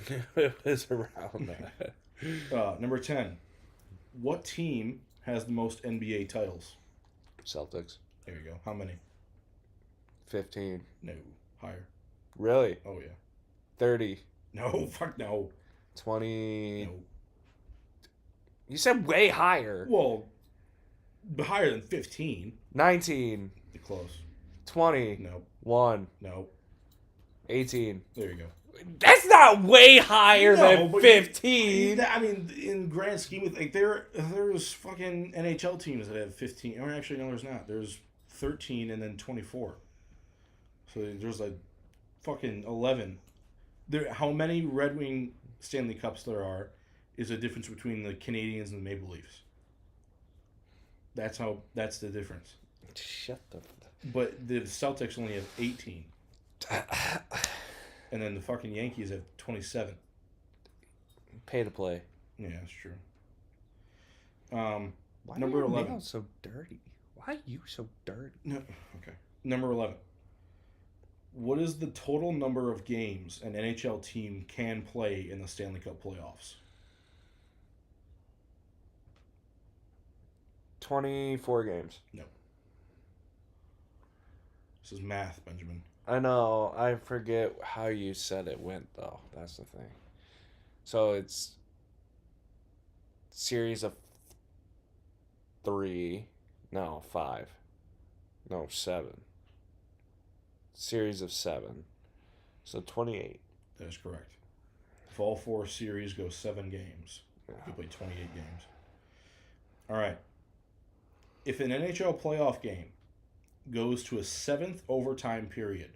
knew it was around that. Number 10. What team has the most NBA titles? Celtics. There you go. How many? 15. No. Higher. Really? Oh, yeah. 30. No. Fuck no. 20. No. You said way higher. Well, higher than 15. 19. Close. 20. No. 1. No. 18. There you go. That's not way higher No, than but 15. I mean, in grand scheme of like, there's fucking NHL teams that have 15. Or actually, no, there's not. There's 13 and then 24. So there's like fucking 11. How many Red Wing Stanley Cups there are is a difference between the Canadians and the Maple Leafs. That's the difference. Shut the. But the Celtics only have 18. And then the fucking Yankees have 27. Pay to play. Yeah, that's true. Why Number are your 11. nails so dirty? Why are you so dirty? No, okay. Number 11. What is the total number of games an NHL team can play in the Stanley Cup playoffs? 24 games. No. This is math, Benjamin. I know. I forget how you said it went, though. That's the thing. So it's series of 3. No, 5. No, 7. Series of 7. So 28. That is correct. If all 4 series go 7 games, Yeah. you play 28 games. All right. If an NHL playoff game goes to a 7th overtime period,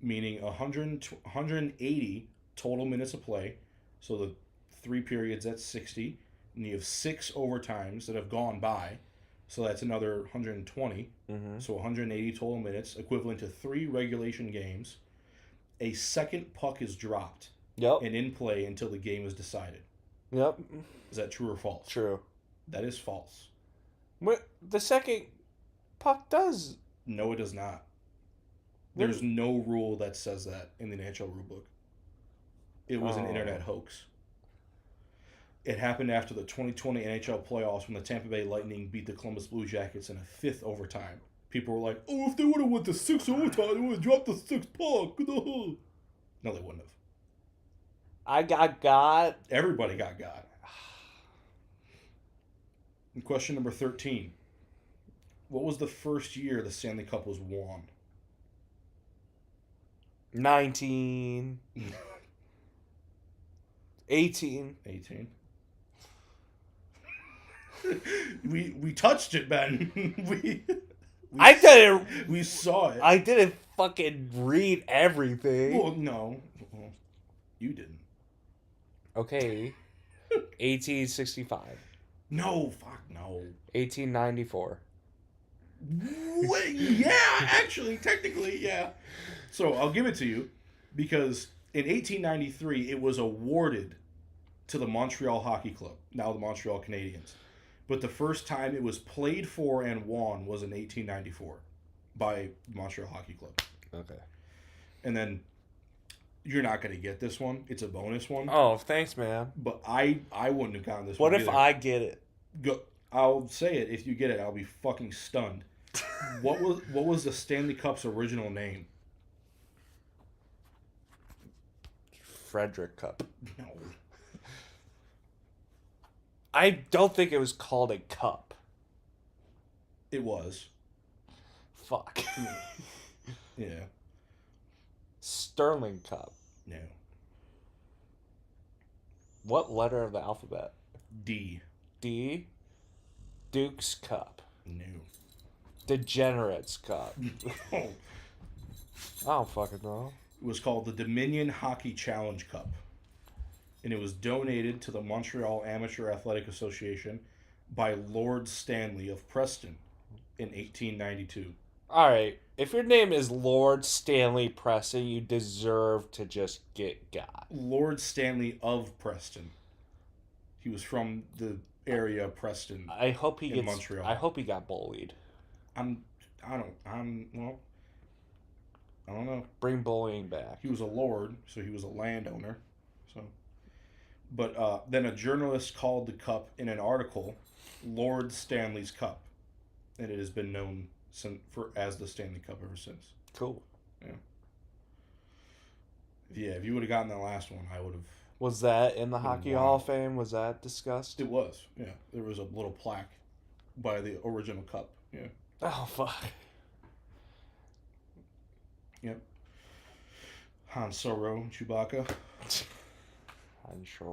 meaning 180 total minutes of play, so the 3 periods, that's 60, and you have 6 overtimes that have gone by, so that's another 120, so 180 total minutes, equivalent to 3 regulation games. A second puck is dropped Yep. and in play until the game is decided. Yep. Is that true or false? True. That is false. What the second puck does? No, it does not. There's no rule that says that in the NHL rulebook. It was an internet hoax. It happened after the 2020 NHL playoffs when the Tampa Bay Lightning beat the Columbus Blue Jackets in a 5th overtime. People were like, "Oh, if they would have went to 6th overtime, they would have dropped the 6th puck." No, they wouldn't have. I got. Everybody got God. And question number 13. What was the first year the Stanley Cup was won? 19. 18. 18. We touched it, Ben. I didn't. We saw it. I didn't fucking read everything. Well, no. Well, you didn't. Okay. 1865. No, fuck no. 1894. Yeah, actually, technically, yeah. So I'll give it to you because in 1893 it was awarded to the Montreal Hockey Club, now the Montreal Canadiens. But the first time it was played for and won was in 1894 by Montreal Hockey Club. Okay. And then you're not going to get this one. It's a bonus one. Oh, thanks, man. But I wouldn't have gotten this What one if either. I get it? I'll say it. If you get it, I'll be fucking stunned. What was the Stanley Cup's original name? Frederick Cup. No. I don't think it was called a cup. It was. Fuck. Yeah. Sterling Cup. No. What letter of the alphabet? D. D. Duke's Cup. No. Degenerates Cup. Oh. I don't fucking know. It was called the Dominion Hockey Challenge Cup. And it was donated to the Montreal Amateur Athletic Association by Lord Stanley of Preston in 1892. Alright, if your name is Lord Stanley Preston, you deserve to just get got. Lord Stanley of Preston. He was from the area of Preston. I hope he in gets. Montreal. I hope he got bullied. I don't know. Bring bullying back. He was a lord, so he was a landowner. So, but then a journalist called the cup in an article Lord Stanley's Cup, and it has been known as the Stanley Cup ever since. Cool. Yeah, if you would have gotten that last one, I would have. Was that in the Hockey Wow. Hall of Fame? Was that discussed? It was, yeah. There was a little plaque by the original cup. Yeah. Oh fuck. Yep. Han Solo, Chewbacca. I'm sure.